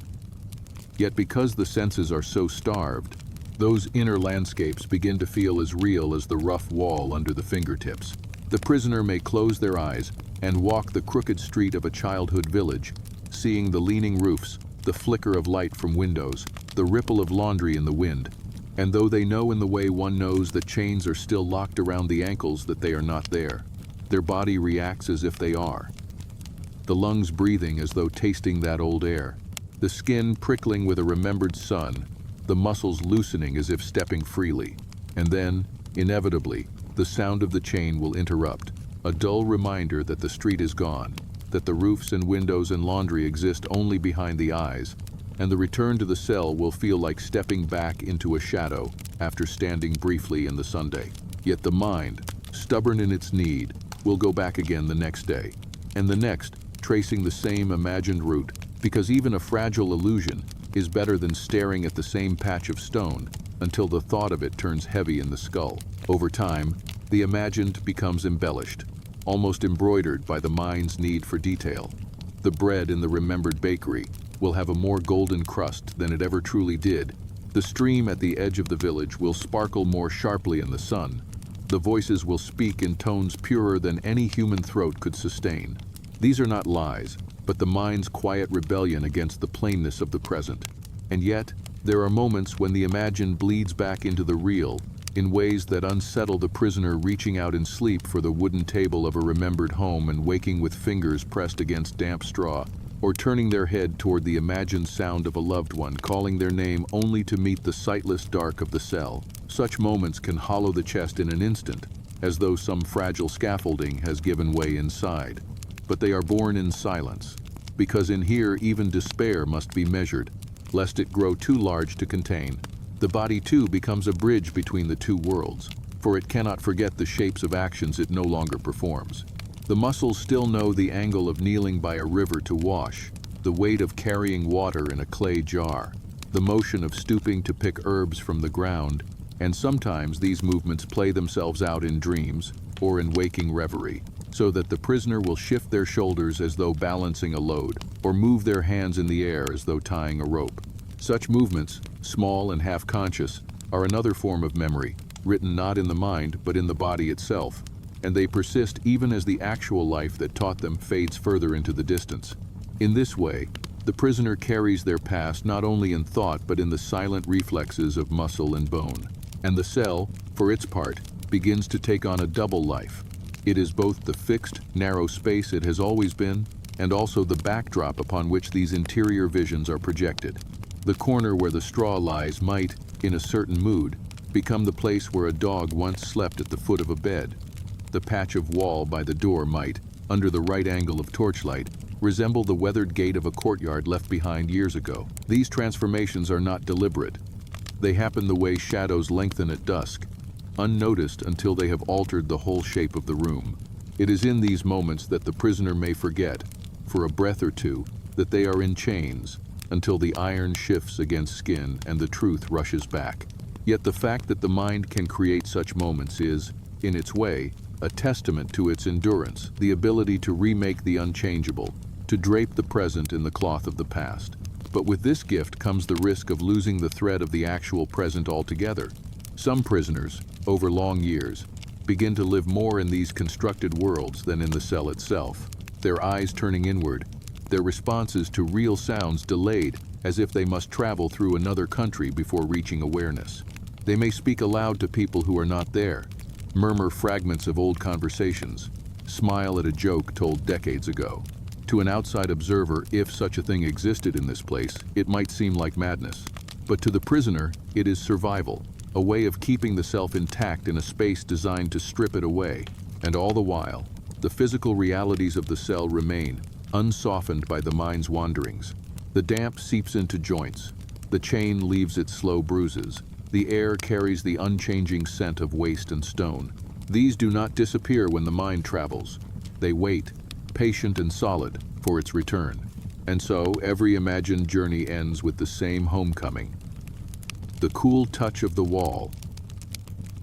Yet because the senses are so starved, those inner landscapes begin to feel as real as the rough wall under the fingertips. The prisoner may close their eyes and walk the crooked street of a childhood village, seeing the leaning roofs, the flicker of light from windows, the ripple of laundry in the wind. And though they know in the way one knows that chains are still locked around the ankles that they are not there, their body reacts as if they are. The lungs breathing as though tasting that old air, the skin prickling with a remembered sun, the muscles loosening as if stepping freely. And then, inevitably, the sound of the chain will interrupt, a dull reminder that the street is gone, that the roofs and windows and laundry exist only behind the eyes, and the return to the cell will feel like stepping back into a shadow after standing briefly in the Sunday. Yet the mind, stubborn in its need, will go back again the next day, and the next, tracing the same imagined route, because even a fragile illusion is better than staring at the same patch of stone until the thought of it turns heavy in the skull. Over time, the imagined becomes embellished, almost embroidered by the mind's need for detail. The bread in the remembered bakery will have a more golden crust than it ever truly did. The stream at the edge of the village will sparkle more sharply in the sun. The voices will speak in tones purer than any human throat could sustain. These are not lies, but the mind's quiet rebellion against the plainness of the present. And yet, there are moments when the imagined bleeds back into the real, in ways that unsettle the prisoner reaching out in sleep for the wooden table of a remembered home and waking with fingers pressed against damp straw. or turning their head toward the imagined sound of a loved one calling their name only to meet the sightless dark of the cell. Such moments can hollow the chest in an instant, as though some fragile scaffolding has given way inside. But they are born in silence, because in here even despair must be measured, lest it grow too large to contain. The body too becomes a bridge between the two worlds, for it cannot forget the shapes of actions it no longer performs. The muscles still know the angle of kneeling by a river to wash, the weight of carrying water in a clay jar, the motion of stooping to pick herbs from the ground, and sometimes these movements play themselves out in dreams or in waking reverie, so that the prisoner will shift their shoulders as though balancing a load, or move their hands in the air as though tying a rope. Such movements, small and half-conscious, are another form of memory, written not in the mind but in the body itself, and they persist even as the actual life that taught them fades further into the distance. In this way, the prisoner carries their past not only in thought but in the silent reflexes of muscle and bone. And the cell, for its part, begins to take on a double life. It is both the fixed, narrow space it has always been, and also the backdrop upon which these interior visions are projected. The corner where the straw lies might, in a certain mood, become the place where a dog once slept at the foot of a bed. The patch of wall by the door might, under the right angle of torchlight, resemble the weathered gate of a courtyard left behind years ago. These transformations are not deliberate. They happen the way shadows lengthen at dusk, unnoticed until they have altered the whole shape of the room. It is in these moments that the prisoner may forget, for a breath or two, that they are in chains, until the iron shifts against skin and the truth rushes back. Yet the fact that the mind can create such moments is, in its way, a testament to its endurance, the ability to remake the unchangeable, to drape the present in the cloth of the past. But with this gift comes the risk of losing the thread of the actual present altogether. Some prisoners, over long years, begin to live more in these constructed worlds than in the cell itself, their eyes turning inward, their responses to real sounds delayed as if they must travel through another country before reaching awareness. They may speak aloud to people who are not there, murmur fragments of old conversations, smile at a joke told decades ago. To an outside observer, if such a thing existed in this place, it might seem like madness. But to the prisoner, it is survival, a way of keeping the self intact in a space designed to strip it away. And all the while, the physical realities of the cell remain, unsoftened by the mind's wanderings. The damp seeps into joints, the chain leaves its slow bruises, the air carries the unchanging scent of waste and stone. These do not disappear when the mind travels. They wait, patient and solid, for its return. And so every imagined journey ends with the same homecoming. The cool touch of the wall,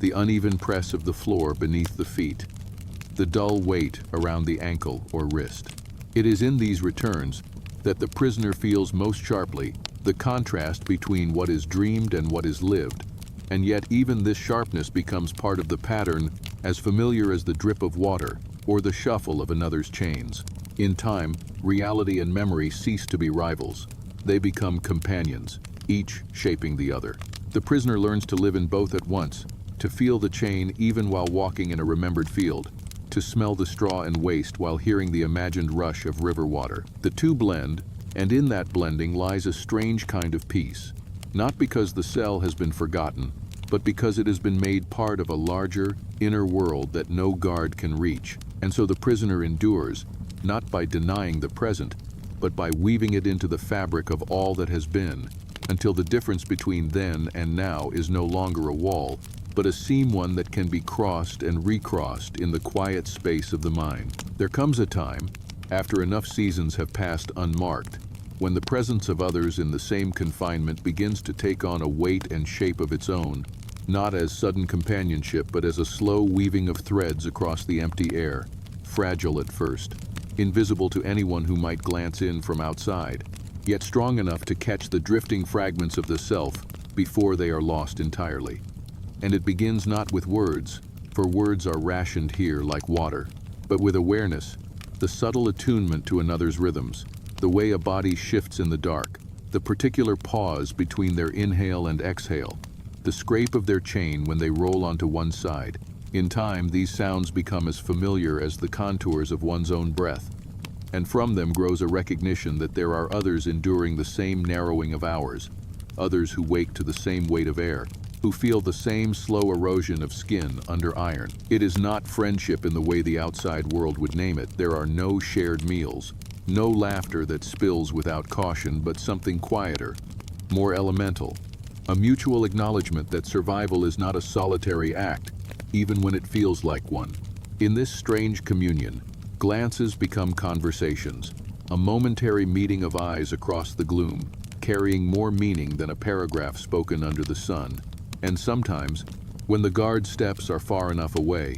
the uneven press of the floor beneath the feet, the dull weight around the ankle or wrist. It is in these returns that the prisoner feels most sharply the contrast between what is dreamed and what is lived, and yet even this sharpness becomes part of the pattern, as familiar as the drip of water or the shuffle of another's chains. In time, reality and memory cease to be rivals. They become companions, each shaping the other. The prisoner learns to live in both at once, to feel the chain even while walking in a remembered field, to smell the straw and waste while hearing the imagined rush of river water. The two blend, and in that blending lies a strange kind of peace, not because the cell has been forgotten, but because it has been made part of a larger, inner world that no guard can reach. And so the prisoner endures, not by denying the present, but by weaving it into the fabric of all that has been, until the difference between then and now is no longer a wall, but a seam one that can be crossed and recrossed in the quiet space of the mind. There comes a time, after enough seasons have passed unmarked, when the presence of others in the same confinement begins to take on a weight and shape of its own, not as sudden companionship but as a slow weaving of threads across the empty air, fragile at first, invisible to anyone who might glance in from outside, yet strong enough to catch the drifting fragments of the self before they are lost entirely. And it begins not with words, for words are rationed here like water, but with awareness, the subtle attunement to another's rhythms, the way a body shifts in the dark, the particular pause between their inhale and exhale, the scrape of their chain when they roll onto one side. In time, these sounds become as familiar as the contours of one's own breath. and from them grows a recognition that there are others enduring the same narrowing of hours, others who wake to the same weight of air, who feel the same slow erosion of skin under iron. It is not friendship in the way the outside world would name it. There are no shared meals, no laughter that spills without caution, but something quieter, more elemental, a mutual acknowledgement that survival is not a solitary act, even when it feels like one. In this strange communion, glances become conversations, a momentary meeting of eyes across the gloom, carrying more meaning than a paragraph spoken under the sun. And sometimes, when the guard steps are far enough away,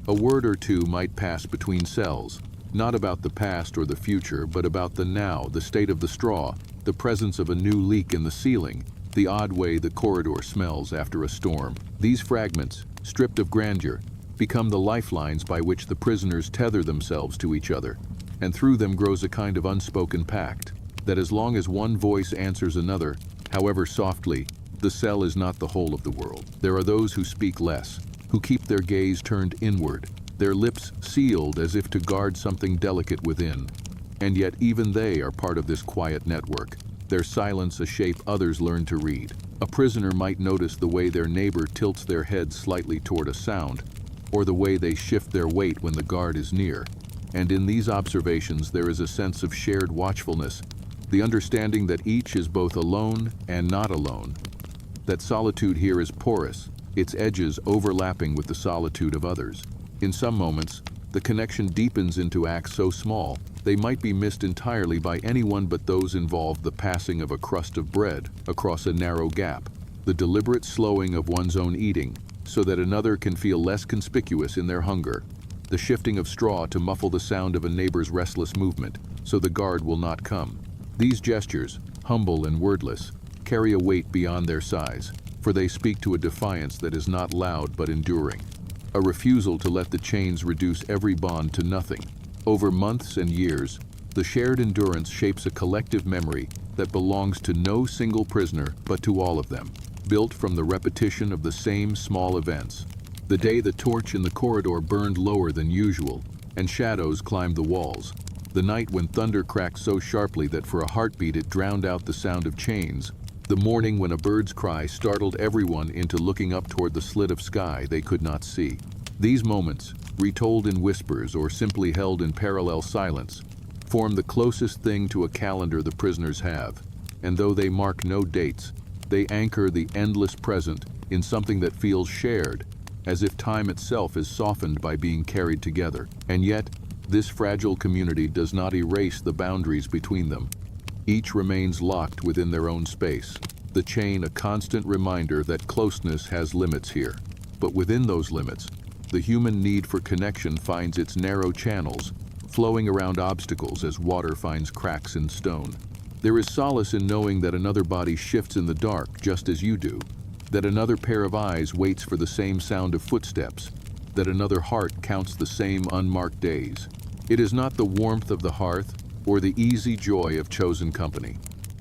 a word or two might pass between cells, not about the past or the future, but about the now, the state of the straw, the presence of a new leak in the ceiling, the odd way the corridor smells after a storm. These fragments, stripped of grandeur, become the lifelines by which the prisoners tether themselves to each other, and through them grows a kind of unspoken pact, that as long as one voice answers another, however softly, the cell is not the whole of the world. There are those who speak less, who keep their gaze turned inward, their lips sealed as if to guard something delicate within. And yet even they are part of this quiet network, their silence a shape others learn to read. A prisoner might notice the way their neighbor tilts their head slightly toward a sound, or the way they shift their weight when the guard is near. And in these observations there is a sense of shared watchfulness, the understanding that each is both alone and not alone, that solitude here is porous, its edges overlapping with the solitude of others. In some moments, the connection deepens into acts so small, they might be missed entirely by anyone but those involved: the passing of a crust of bread across a narrow gap, the deliberate slowing of one's own eating, so that another can feel less conspicuous in their hunger, the shifting of straw to muffle the sound of a neighbor's restless movement, so the guard will not come. These gestures, humble and wordless, carry a weight beyond their size, for they speak to a defiance that is not loud but enduring, a refusal to let the chains reduce every bond to nothing. Over months and years, the shared endurance shapes a collective memory that belongs to no single prisoner but to all of them, built from the repetition of the same small events. The day the torch in the corridor burned lower than usual, and shadows climbed the walls. The night when thunder cracked so sharply that for a heartbeat it drowned out the sound of chains. The morning when a bird's cry startled everyone into looking up toward the slit of sky they could not see. These moments, retold in whispers or simply held in parallel silence, form the closest thing to a calendar the prisoners have, and though they mark no dates, they anchor the endless present in something that feels shared, as if time itself is softened by being carried together. And yet, this fragile community does not erase the boundaries between them. Each remains locked within their own space, the chain a constant reminder that closeness has limits here. But within those limits, the human need for connection finds its narrow channels, flowing around obstacles as water finds cracks in stone. There is solace in knowing that another body shifts in the dark just as you do, that another pair of eyes waits for the same sound of footsteps, that another heart counts the same unmarked days. It is not the warmth of the hearth or the easy joy of chosen company,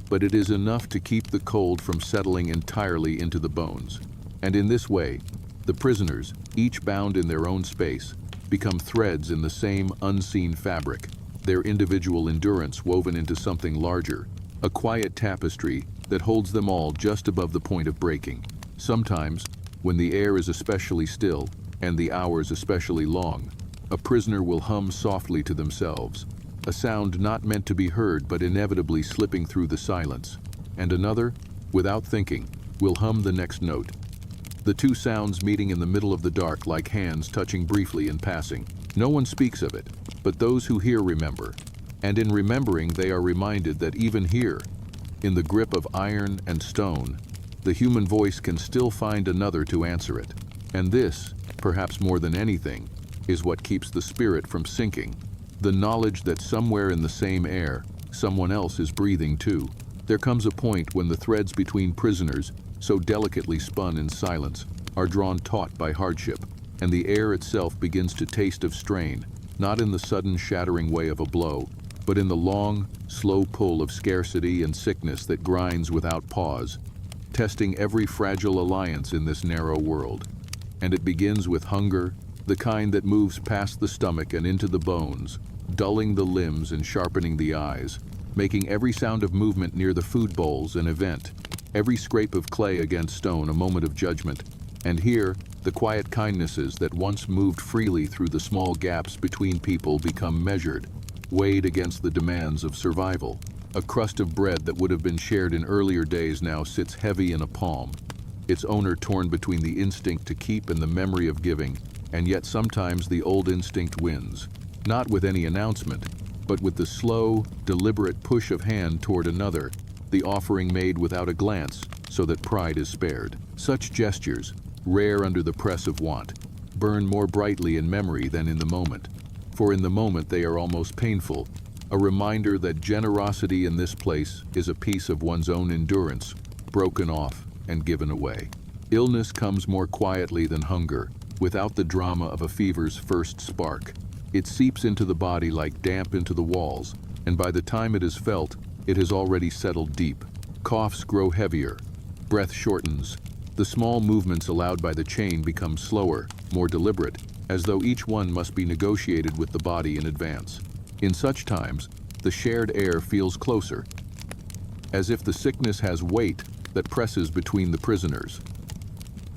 but it is enough to keep the cold from settling entirely into the bones. And in this way, the prisoners, each bound in their own space, become threads in the same unseen fabric, their individual endurance woven into something larger, a quiet tapestry that holds them all just above the point of breaking. Sometimes, when the air is especially still and the hours especially long, a prisoner will hum softly to themselves, a sound not meant to be heard but inevitably slipping through the silence, and another, without thinking, will hum the next note. The two sounds meeting in the middle of the dark like hands touching briefly in passing. No one speaks of it, but those who hear remember, and in remembering they are reminded that even here, in the grip of iron and stone, the human voice can still find another to answer it. And this, perhaps more than anything, is what keeps the spirit from sinking. The knowledge that somewhere in the same air, someone else is breathing too. There comes a point when the threads between prisoners, so delicately spun in silence, are drawn taut by hardship, and the air itself begins to taste of strain, not in the sudden shattering way of a blow, but in the long, slow pull of scarcity and sickness that grinds without pause, testing every fragile alliance in this narrow world. And it begins with hunger, the kind that moves past the stomach and into the bones, dulling the limbs and sharpening the eyes, making every sound of movement near the food bowls an event, every scrape of clay against stone a moment of judgment. And here, the quiet kindnesses that once moved freely through the small gaps between people become measured, weighed against the demands of survival. A crust of bread that would have been shared in earlier days now sits heavy in a palm, its owner torn between the instinct to keep and the memory of giving, and yet sometimes the old instinct wins, not with any announcement, but with the slow, deliberate push of hand toward another, the offering made without a glance, so that pride is spared. Such gestures, rare under the press of want, burn more brightly in memory than in the moment, for in the moment they are almost painful, a reminder that generosity in this place is a piece of one's own endurance, broken off and given away. Illness comes more quietly than hunger, without the drama of a fever's first spark. It seeps into the body like damp into the walls, and by the time it is felt, it has already settled deep. Coughs grow heavier, breath shortens, the small movements allowed by the chain become slower, more deliberate, as though each one must be negotiated with the body in advance. In such times, the shared air feels closer, as if the sickness has weight that presses between the prisoners.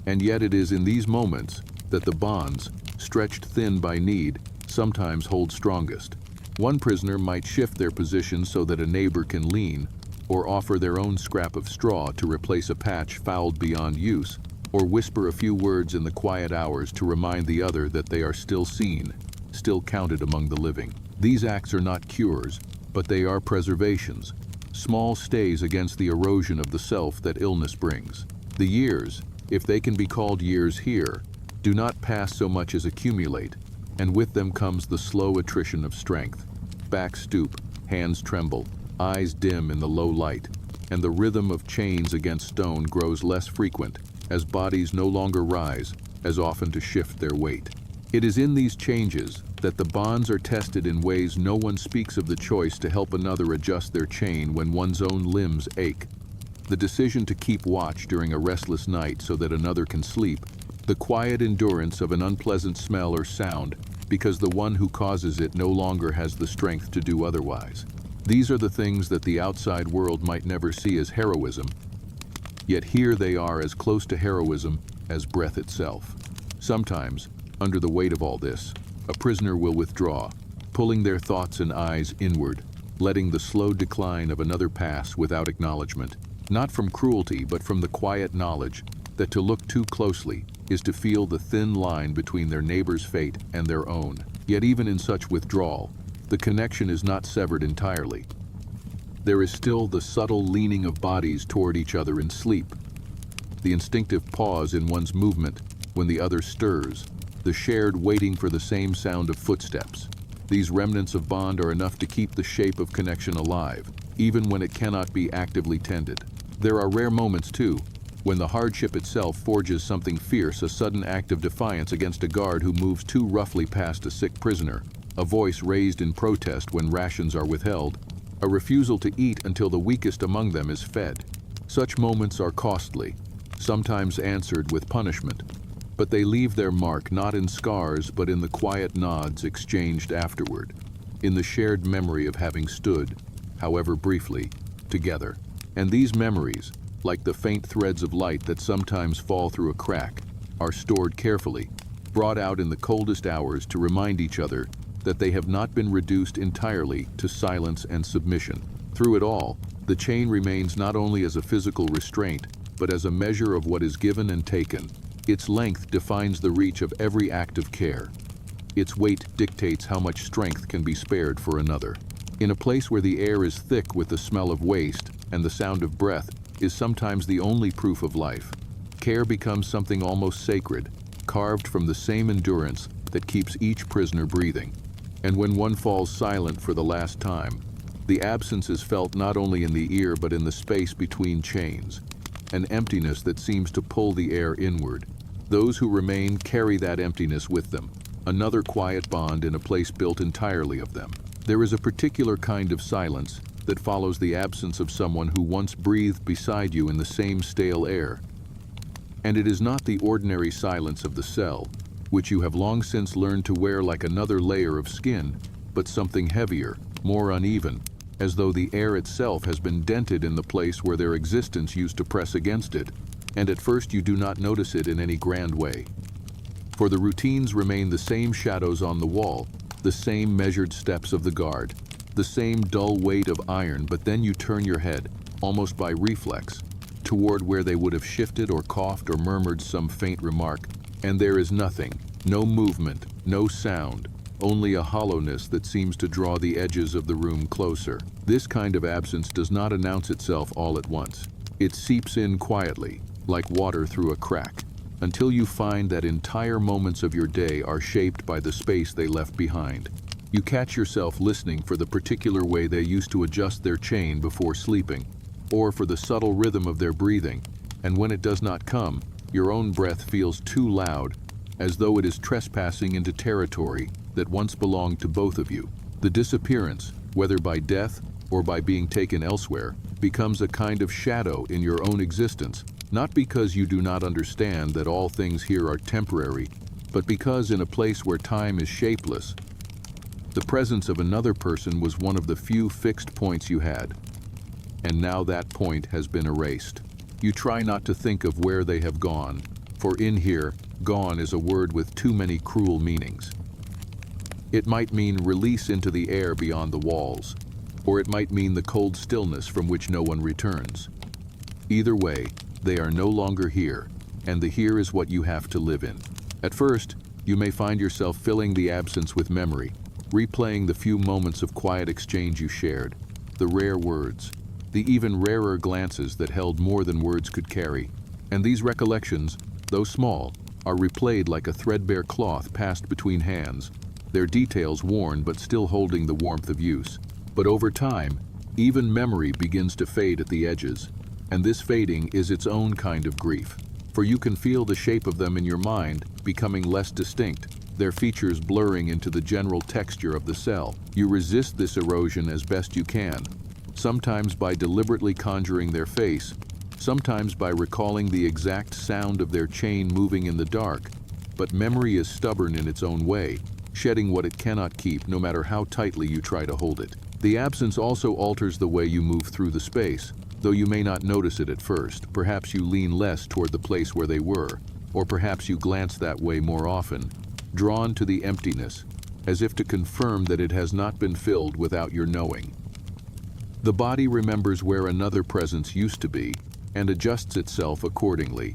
And yet it is in these moments that the bonds, stretched thin by need, sometimes hold strongest. One prisoner might shift their position so that a neighbor can lean, or offer their own scrap of straw to replace a patch fouled beyond use, or whisper a few words in the quiet hours to remind the other that they are still seen, still counted among the living. These acts are not cures, but they are preservations, small stays against the erosion of the self that illness brings. The years, if they can be called years here, do not pass so much as accumulate, and with them comes the slow attrition of strength. Backs stoop, hands tremble, eyes dim in the low light, and the rhythm of chains against stone grows less frequent as bodies no longer rise as often to shift their weight. It is in these changes that the bonds are tested in ways no one speaks of. The choice to help another adjust their chain when one's own limbs ache, the decision to keep watch during a restless night so that another can sleep, the quiet endurance of an unpleasant smell or sound because the one who causes it no longer has the strength to do otherwise. These are the things that the outside world might never see as heroism, yet here they are as close to heroism as breath itself. Sometimes, under the weight of all this, a prisoner will withdraw, pulling their thoughts and eyes inward, letting the slow decline of another pass without acknowledgement, not from cruelty but from the quiet knowledge that to look too closely is to feel the thin line between their neighbor's fate and their own. Yet even in such withdrawal, the connection is not severed entirely. There is still the subtle leaning of bodies toward each other in sleep, the instinctive pause in one's movement when the other stirs, the shared waiting for the same sound of footsteps. These remnants of bond are enough to keep the shape of connection alive, even when it cannot be actively tended. There are rare moments, too, when the hardship itself forges something fierce, a sudden act of defiance against a guard who moves too roughly past a sick prisoner, a voice raised in protest when rations are withheld, a refusal to eat until the weakest among them is fed. Such moments are costly, sometimes answered with punishment, but they leave their mark not in scars but in the quiet nods exchanged afterward, in the shared memory of having stood, however briefly, together. And these memories, like the faint threads of light that sometimes fall through a crack, are stored carefully, brought out in the coldest hours to remind each other that they have not been reduced entirely to silence and submission. Through it all, the chain remains not only as a physical restraint, but as a measure of what is given and taken. Its length defines the reach of every act of care. Its weight dictates how much strength can be spared for another. In a place where the air is thick with the smell of waste and the sound of breath is sometimes the only proof of life, care becomes something almost sacred, carved from the same endurance that keeps each prisoner breathing. And when one falls silent for the last time, the absence is felt not only in the ear but in the space between chains, an emptiness that seems to pull the air inward. Those who remain carry that emptiness with them, another quiet bond in a place built entirely of them. There is a particular kind of silence that follows the absence of someone who once breathed beside you in the same stale air. And it is not the ordinary silence of the cell, which you have long since learned to wear like another layer of skin. but something heavier, more uneven, as though the air itself has been dented in the place where their existence used to press against it, and at first you do not notice it in any grand way. For the routines remain the same shadows on the wall, the same measured steps of the guard, the same dull weight of iron, but then you turn your head, almost by reflex, toward where they would have shifted or coughed or murmured some faint remark, and there is nothing, no movement, no sound, only a hollowness that seems to draw the edges of the room closer. This kind of absence does not announce itself all at once. It seeps in quietly, like water through a crack, until you find that entire moments of your day are shaped by the space they left behind. You catch yourself listening for the particular way they used to adjust their chain before sleeping, or for the subtle rhythm of their breathing, and when it does not come, your own breath feels too loud, as though it is trespassing into territory that once belonged to both of you. The disappearance, whether by death or by being taken elsewhere, becomes a kind of shadow in your own existence, not because you do not understand that all things here are temporary, but because in a place where time is shapeless, the presence of another person was one of the few fixed points you had, and now that point has been erased. You try not to think of where they have gone, for in here, gone is a word with too many cruel meanings. It might mean release into the air beyond the walls, or it might mean the cold stillness from which no one returns. Either way, they are no longer here, and the here is what you have to live in. At first, you may find yourself filling the absence with memory, replaying the few moments of quiet exchange you shared, the rare words, the even rarer glances that held more than words could carry. And these recollections, though small, are replayed like a threadbare cloth passed between hands, their details worn but still holding the warmth of use. But over time, even memory begins to fade at the edges, and this fading is its own kind of grief. For you can feel the shape of them in your mind becoming less distinct, their features blurring into the general texture of the cell. You resist this erosion as best you can, sometimes by deliberately conjuring their face, sometimes by recalling the exact sound of their chain moving in the dark. But memory is stubborn in its own way, shedding what it cannot keep no matter how tightly you try to hold it. The absence also alters the way you move through the space, though you may not notice it at first. Perhaps you lean less toward the place where they were, or perhaps you glance that way more often, drawn to the emptiness, as if to confirm that it has not been filled without your knowing. The body remembers where another presence used to be and adjusts itself accordingly,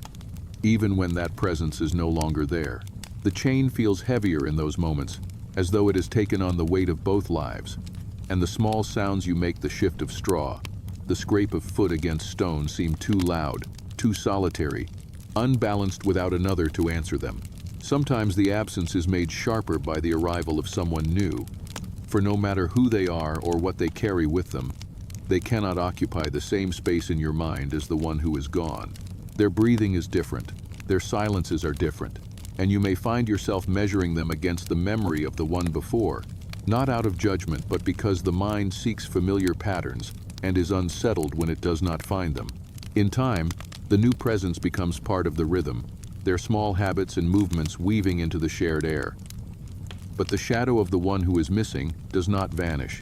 even when that presence is no longer there. The chain feels heavier in those moments, as though it has taken on the weight of both lives, and the small sounds you make, the shift of straw, the scrape of foot against stone, seem too loud, too solitary, unbalanced without another to answer them. Sometimes the absence is made sharper by the arrival of someone new, for no matter who they are or what they carry with them, they cannot occupy the same space in your mind as the one who is gone. Their breathing is different, their silences are different, and you may find yourself measuring them against the memory of the one before, not out of judgment, but because the mind seeks familiar patterns and is unsettled when it does not find them. In time, the new presence becomes part of the rhythm, their small habits and movements weaving into the shared air. But the shadow of the one who is missing does not vanish.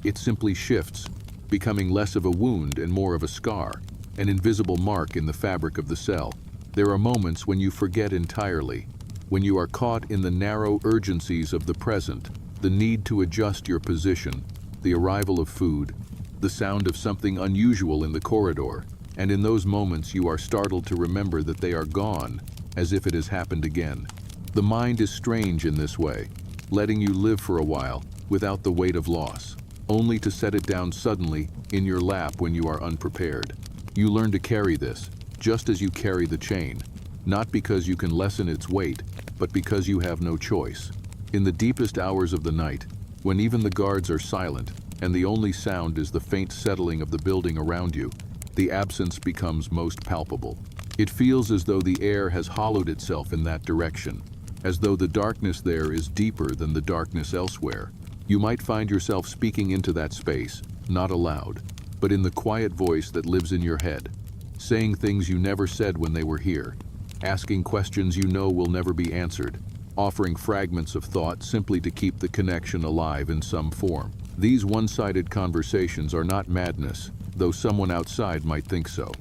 It simply shifts, becoming less of a wound and more of a scar, an invisible mark in the fabric of the cell. There are moments when you forget entirely, when you are caught in the narrow urgencies of the present, the need to adjust your position, the arrival of food, the sound of something unusual in the corridor, and in those moments you are startled to remember that they are gone, as if it has happened again. The mind is strange in this way, letting you live for a while without the weight of loss, only to set it down suddenly in your lap when you are unprepared. You learn to carry this, just as you carry the chain, not because you can lessen its weight, but because you have no choice. In the deepest hours of the night, when even the guards are silent, and the only sound is the faint settling of the building around you, the absence becomes most palpable. It feels as though the air has hollowed itself in that direction, as though the darkness there is deeper than the darkness elsewhere. You might find yourself speaking into that space, not aloud, but in the quiet voice that lives in your head, saying things you never said when they were here, asking questions you know will never be answered, offering fragments of thought simply to keep the connection alive in some form. These one-sided conversations are not madness, though someone outside might think so.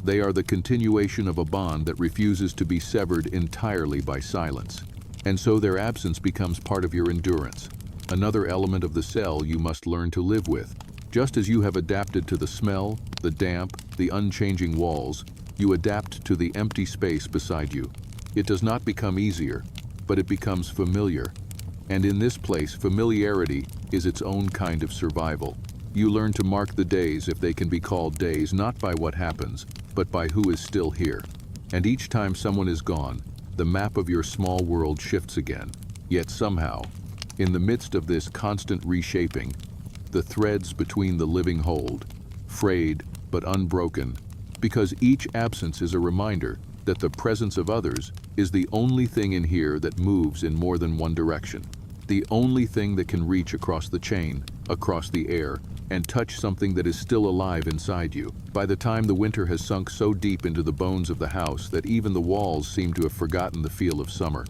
They are the continuation of a bond that refuses to be severed entirely by silence. And so their absence becomes part of your endurance, another element of the cell you must learn to live with. Just as you have adapted to the smell, the damp, the unchanging walls, you adapt to the empty space beside you. It does not become easier, but it becomes familiar. And in this place, familiarity is its own kind of survival. You learn to mark the days, if they can be called days, not by what happens, but by who is still here. And each time someone is gone, the map of your small world shifts again. Yet somehow, in the midst of this constant reshaping, the threads between the living hold, frayed but unbroken, because each absence is a reminder that the presence of others is the only thing in here that moves in more than one direction. The only thing that can reach across the chain, across the air, and touch something that is still alive inside you. By the time the winter has sunk so deep into the bones of the house that even the walls seem to have forgotten the feel of summer,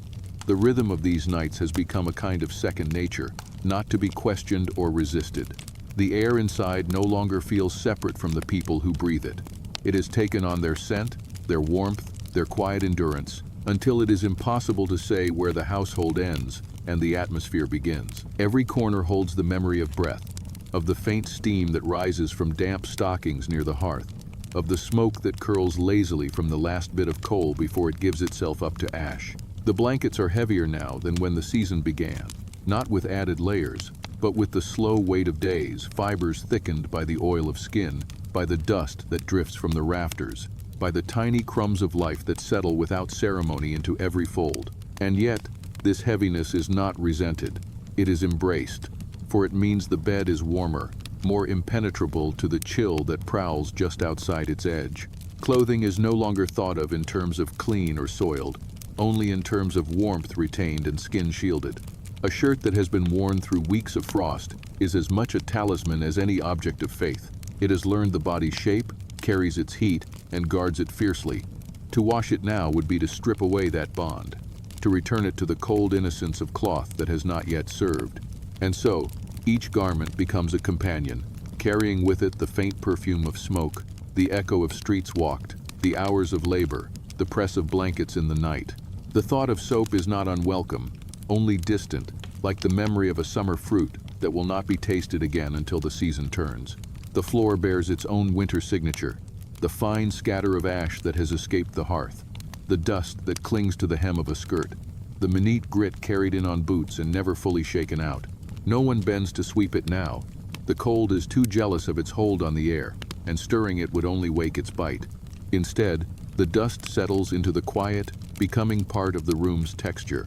the rhythm of these nights has become a kind of second nature, not to be questioned or resisted. The air inside no longer feels separate from the people who breathe it. It has taken on their scent, their warmth, their quiet endurance, until it is impossible to say where the household ends and the atmosphere begins. Every corner holds the memory of breath, of the faint steam that rises from damp stockings near the hearth, of the smoke that curls lazily from the last bit of coal before it gives itself up to ash. The blankets are heavier now than when the season began, not with added layers, but with the slow weight of days, fibers thickened by the oil of skin, by the dust that drifts from the rafters, by the tiny crumbs of life that settle without ceremony into every fold. And yet, this heaviness is not resented. It is embraced, for it means the bed is warmer, more impenetrable to the chill that prowls just outside its edge. Clothing is no longer thought of in terms of clean or soiled, only in terms of warmth retained and skin shielded. A shirt that has been worn through weeks of frost is as much a talisman as any object of faith. It has learned the body's shape, carries its heat, and guards it fiercely. To wash it now would be to strip away that bond, to return it to the cold innocence of cloth that has not yet served. And so, each garment becomes a companion, carrying with it the faint perfume of smoke, the echo of streets walked, the hours of labor, the press of blankets in the night. The thought of soap is not unwelcome, only distant, like the memory of a summer fruit that will not be tasted again until the season turns. The floor bears its own winter signature, the fine scatter of ash that has escaped the hearth, the dust that clings to the hem of a skirt, the minute grit carried in on boots and never fully shaken out. No one bends to sweep it now. The cold is too jealous of its hold on the air, and stirring it would only wake its bite. Instead, the dust settles into the quiet, becoming part of the room's texture,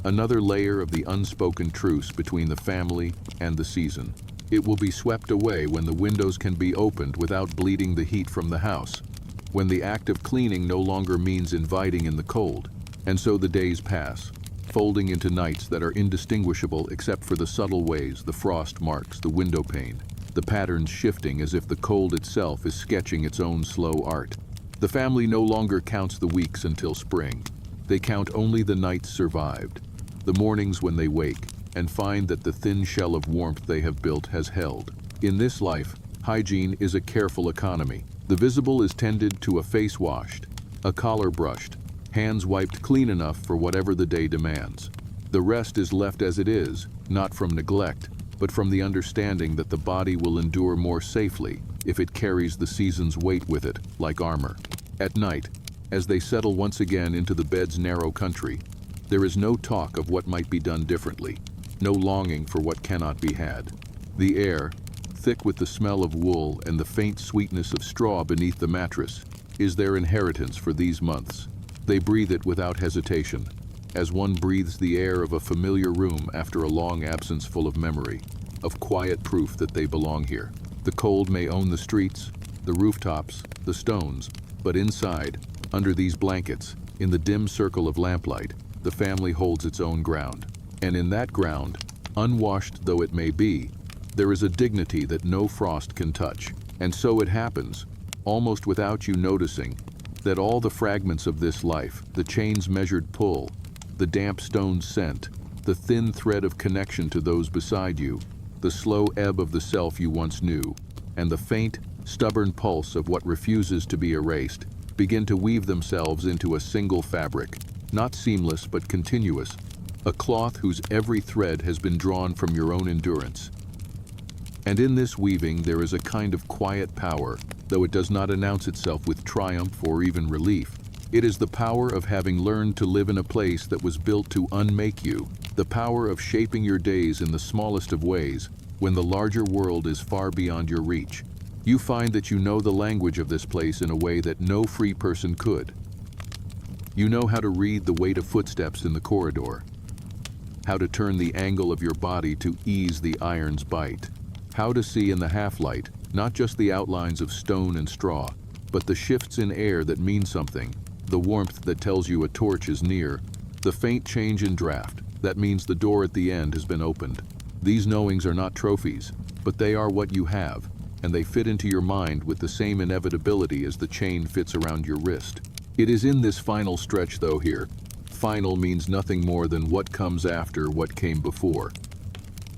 another layer of the unspoken truce between the family and the season. It will be swept away when the windows can be opened without bleeding the heat from the house, when the act of cleaning no longer means inviting in the cold. And so the days pass, folding into nights that are indistinguishable except for the subtle ways the frost marks the window pane, the patterns shifting as if the cold itself is sketching its own slow art. The family no longer counts the weeks until spring. They count only the nights survived, the mornings when they wake and find that the thin shell of warmth they have built has held. In this life, hygiene is a careful economy. The visible is tended to, a face washed, a collar brushed, hands wiped clean enough for whatever the day demands. The rest is left as it is, not from neglect, but from the understanding that the body will endure more safely if it carries the season's weight with it, like armor. At night, as they settle once again into the bed's narrow country, there is no talk of what might be done differently, no longing for what cannot be had. The air, thick with the smell of wool and the faint sweetness of straw beneath the mattress, is their inheritance for these months. They breathe it without hesitation, as one breathes the air of a familiar room after a long absence full of memory, of quiet proof that they belong here. The cold may own the streets, the rooftops, the stones, but inside, under these blankets, in the dim circle of lamplight, the family holds its own ground. And in that ground, unwashed though it may be, there is a dignity that no frost can touch. And so it happens, almost without you noticing, that all the fragments of this life, the chain's measured pull, the damp stone scent, the thin thread of connection to those beside you, the slow ebb of the self you once knew, and the faint, stubborn pulse of what refuses to be erased, begin to weave themselves into a single fabric, not seamless but continuous, a cloth whose every thread has been drawn from your own endurance. And in this weaving there is a kind of quiet power, though it does not announce itself with triumph or even relief. It is the power of having learned to live in a place that was built to unmake you, the power of shaping your days in the smallest of ways, when the larger world is far beyond your reach. You find that you know the language of this place in a way that no free person could. You know how to read the weight of footsteps in the corridor, how to turn the angle of your body to ease the iron's bite, how to see in the half-light not just the outlines of stone and straw, but the shifts in air that mean something, the warmth that tells you a torch is near, the faint change in draft that means the door at the end has been opened. These knowings are not trophies, but they are what you have, and they fit into your mind with the same inevitability as the chain fits around your wrist. It is in this final stretch, though, here. Final means nothing more than what comes after what came before,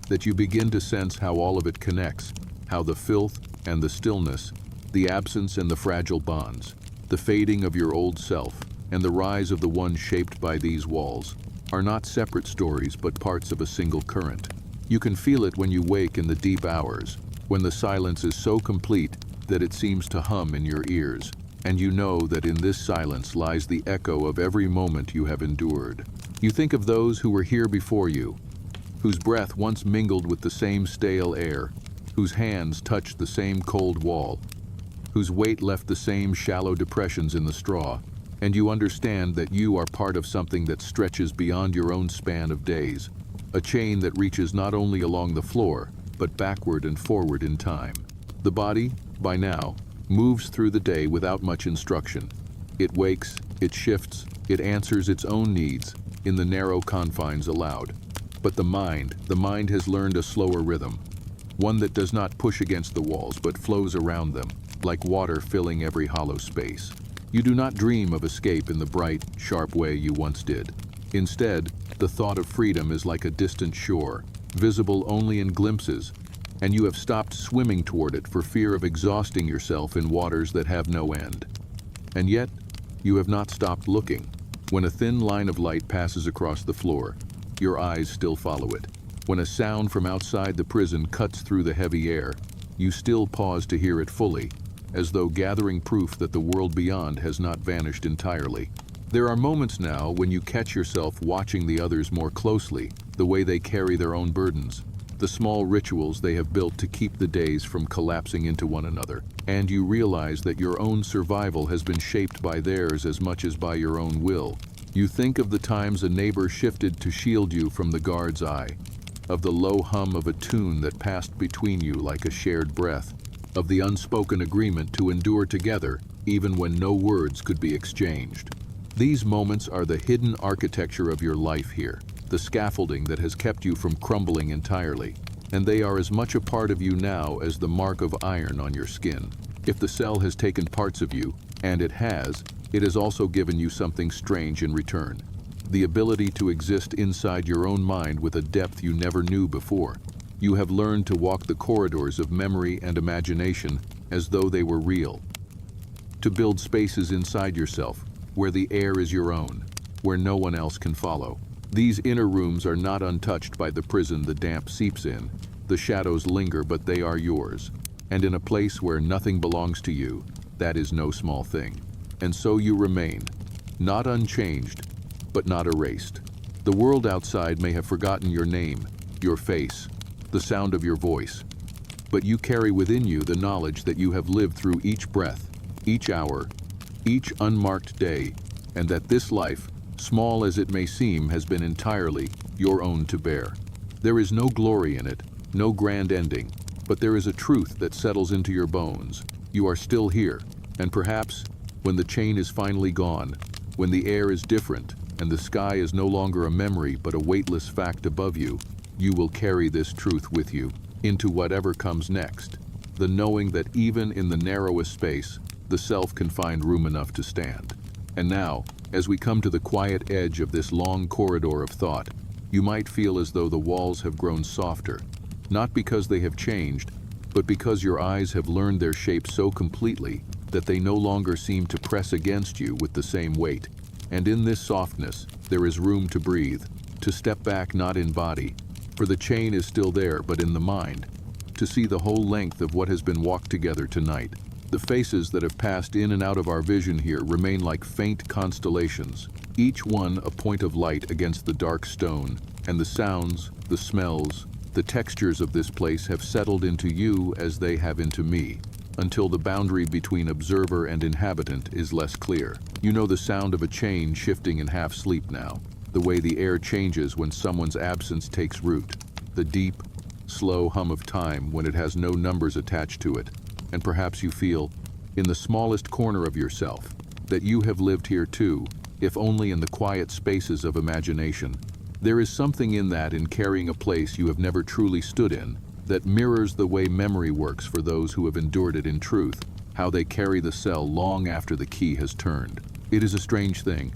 that you begin to sense how all of it connects, how the filth and the stillness, the absence and the fragile bonds, the fading of your old self, and the rise of the one shaped by these walls, are not separate stories but parts of a single current. You can feel it when you wake in the deep hours, when the silence is so complete that it seems to hum in your ears, and you know that in this silence lies the echo of every moment you have endured. You think of those who were here before you, whose breath once mingled with the same stale air, whose hands touched the same cold wall, whose weight left the same shallow depressions in the straw, and you understand that you are part of something that stretches beyond your own span of days, a chain that reaches not only along the floor, but backward and forward in time. The body, by now, moves through the day without much instruction. It wakes, it shifts, it answers its own needs in the narrow confines allowed. But the mind has learned a slower rhythm, one that does not push against the walls but flows around them, like water filling every hollow space. You do not dream of escape in the bright, sharp way you once did. Instead, the thought of freedom is like a distant shore, visible only in glimpses, and you have stopped swimming toward it for fear of exhausting yourself in waters that have no end. And yet, you have not stopped looking. When a thin line of light passes across the floor, your eyes still follow it. When a sound from outside the prison cuts through the heavy air, you still pause to hear it fully, as though gathering proof that the world beyond has not vanished entirely. There are moments now when you catch yourself watching the others more closely, the way they carry their own burdens, the small rituals they have built to keep the days from collapsing into one another, and you realize that your own survival has been shaped by theirs as much as by your own will. You think of the times a neighbor shifted to shield you from the guard's eye, of the low hum of a tune that passed between you like a shared breath, of the unspoken agreement to endure together even when no words could be exchanged. These moments are the hidden architecture of your life here, the scaffolding that has kept you from crumbling entirely, and they are as much a part of you now as the mark of iron on your skin. If the cell has taken parts of you, and it has also given you something strange in return, the ability to exist inside your own mind with a depth you never knew before. You have learned to walk the corridors of memory and imagination as though they were real, to build spaces inside yourself where the air is your own, where no one else can follow. These inner rooms are not untouched by the prison the damp seeps in. The shadows linger, but they are yours. And in a place where nothing belongs to you, that is no small thing. And so you remain, not unchanged, but not erased. The world outside may have forgotten your name, your face, the sound of your voice, but you carry within you the knowledge that you have lived through each breath, each hour, each unmarked day, and that this life, small as it may seem, has been entirely your own to bear. There is no glory in it, no grand ending, but there is a truth that settles into your bones. You are still here, and perhaps, when the chain is finally gone, when the air is different, and the sky is no longer a memory but a weightless fact above you, you will carry this truth with you into whatever comes next, the knowing that even in the narrowest space, the self can find room enough to stand. And now, As we come to the quiet edge of this long corridor of thought, you might feel as though the walls have grown softer, not because they have changed, but because your eyes have learned their shape so completely that they no longer seem to press against you with the same weight. And in this softness, there is room to breathe, to step back not in body, for the chain is still there but in the mind, to see the whole length of what has been walked together tonight. The faces that have passed in and out of our vision here remain like faint constellations, each one a point of light against the dark stone, and the sounds, the smells, the textures of this place have settled into you as they have into me, until the boundary between observer and inhabitant is less clear. You know the sound of a chain shifting in half sleep now, the way the air changes when someone's absence takes root, the deep, slow hum of time when it has no numbers attached to it, and perhaps you feel, in the smallest corner of yourself, that you have lived here too, if only in the quiet spaces of imagination. There is something in that, in carrying a place you have never truly stood in, that mirrors the way memory works for those who have endured it in truth, how they carry the cell long after the key has turned. It is a strange thing,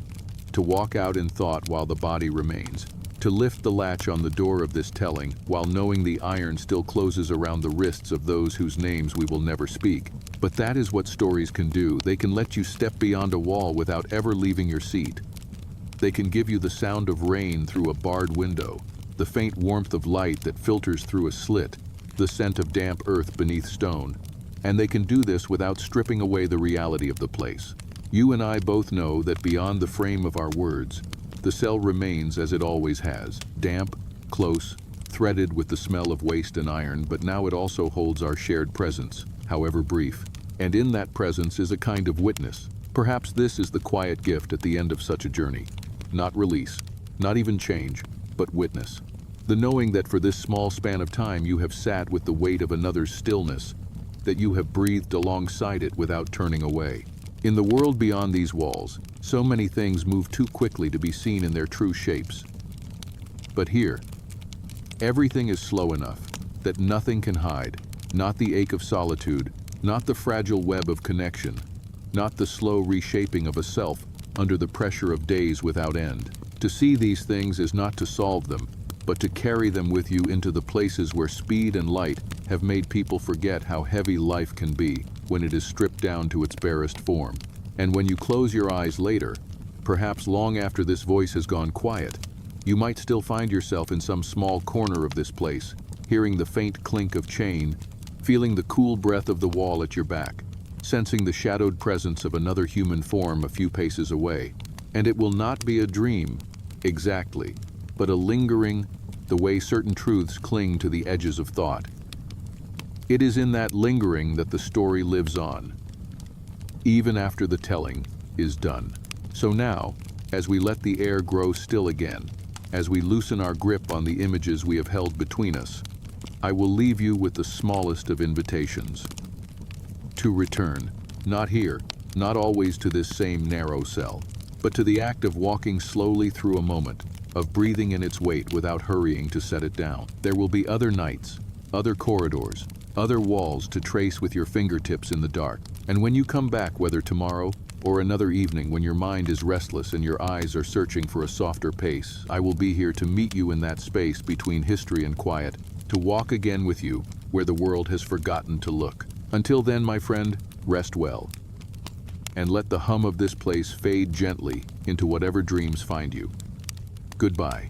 to walk out in thought while the body remains, to lift the latch on the door of this telling while knowing the iron still closes around the wrists of those whose names we will never speak. But that is what stories can do. They can let you step beyond a wall without ever leaving your seat. They can give you the sound of rain through a barred window, the faint warmth of light that filters through a slit, the scent of damp earth beneath stone. And they can do this without stripping away the reality of the place. You and I both know that beyond the frame of our words, the cell remains as it always has, damp, close, threaded with the smell of waste and iron, but now it also holds our shared presence, however brief. And in that presence is a kind of witness. Perhaps this is the quiet gift at the end of such a journey. Not release, not even change, but witness. The knowing that for this small span of time you have sat with the weight of another's stillness, that you have breathed alongside it without turning away. In the world beyond these walls, so many things move too quickly to be seen in their true shapes. But here, everything is slow enough that nothing can hide, not the ache of solitude, not the fragile web of connection, not the slow reshaping of a self under the pressure of days without end. To see these things is not to solve them, but to carry them with you into the places where speed and light have made people forget how heavy life can be when it is stripped down to its barest form. And when you close your eyes later, perhaps long after this voice has gone quiet, you might still find yourself in some small corner of this place, hearing the faint clink of chain, feeling the cool breath of the wall at your back, sensing the shadowed presence of another human form a few paces away. And it will not be a dream, exactly, but a lingering, the way certain truths cling to the edges of thought. It is in that lingering that the story lives on, even after the telling is done. So now, as we let the air grow still again, as we loosen our grip on the images we have held between us, I will leave you with the smallest of invitations. To return, not here, not always to this same narrow cell, but to the act of walking slowly through a moment, of breathing in its weight without hurrying to set it down. There will be other nights, other corridors, other walls to trace with your fingertips in the dark. And when you come back, whether tomorrow or another evening when your mind is restless and your eyes are searching for a softer pace, I will be here to meet you in that space between history and quiet, to walk again with you where the world has forgotten to look. Until then, my friend, rest well, and let the hum of this place fade gently into whatever dreams find you. Goodbye.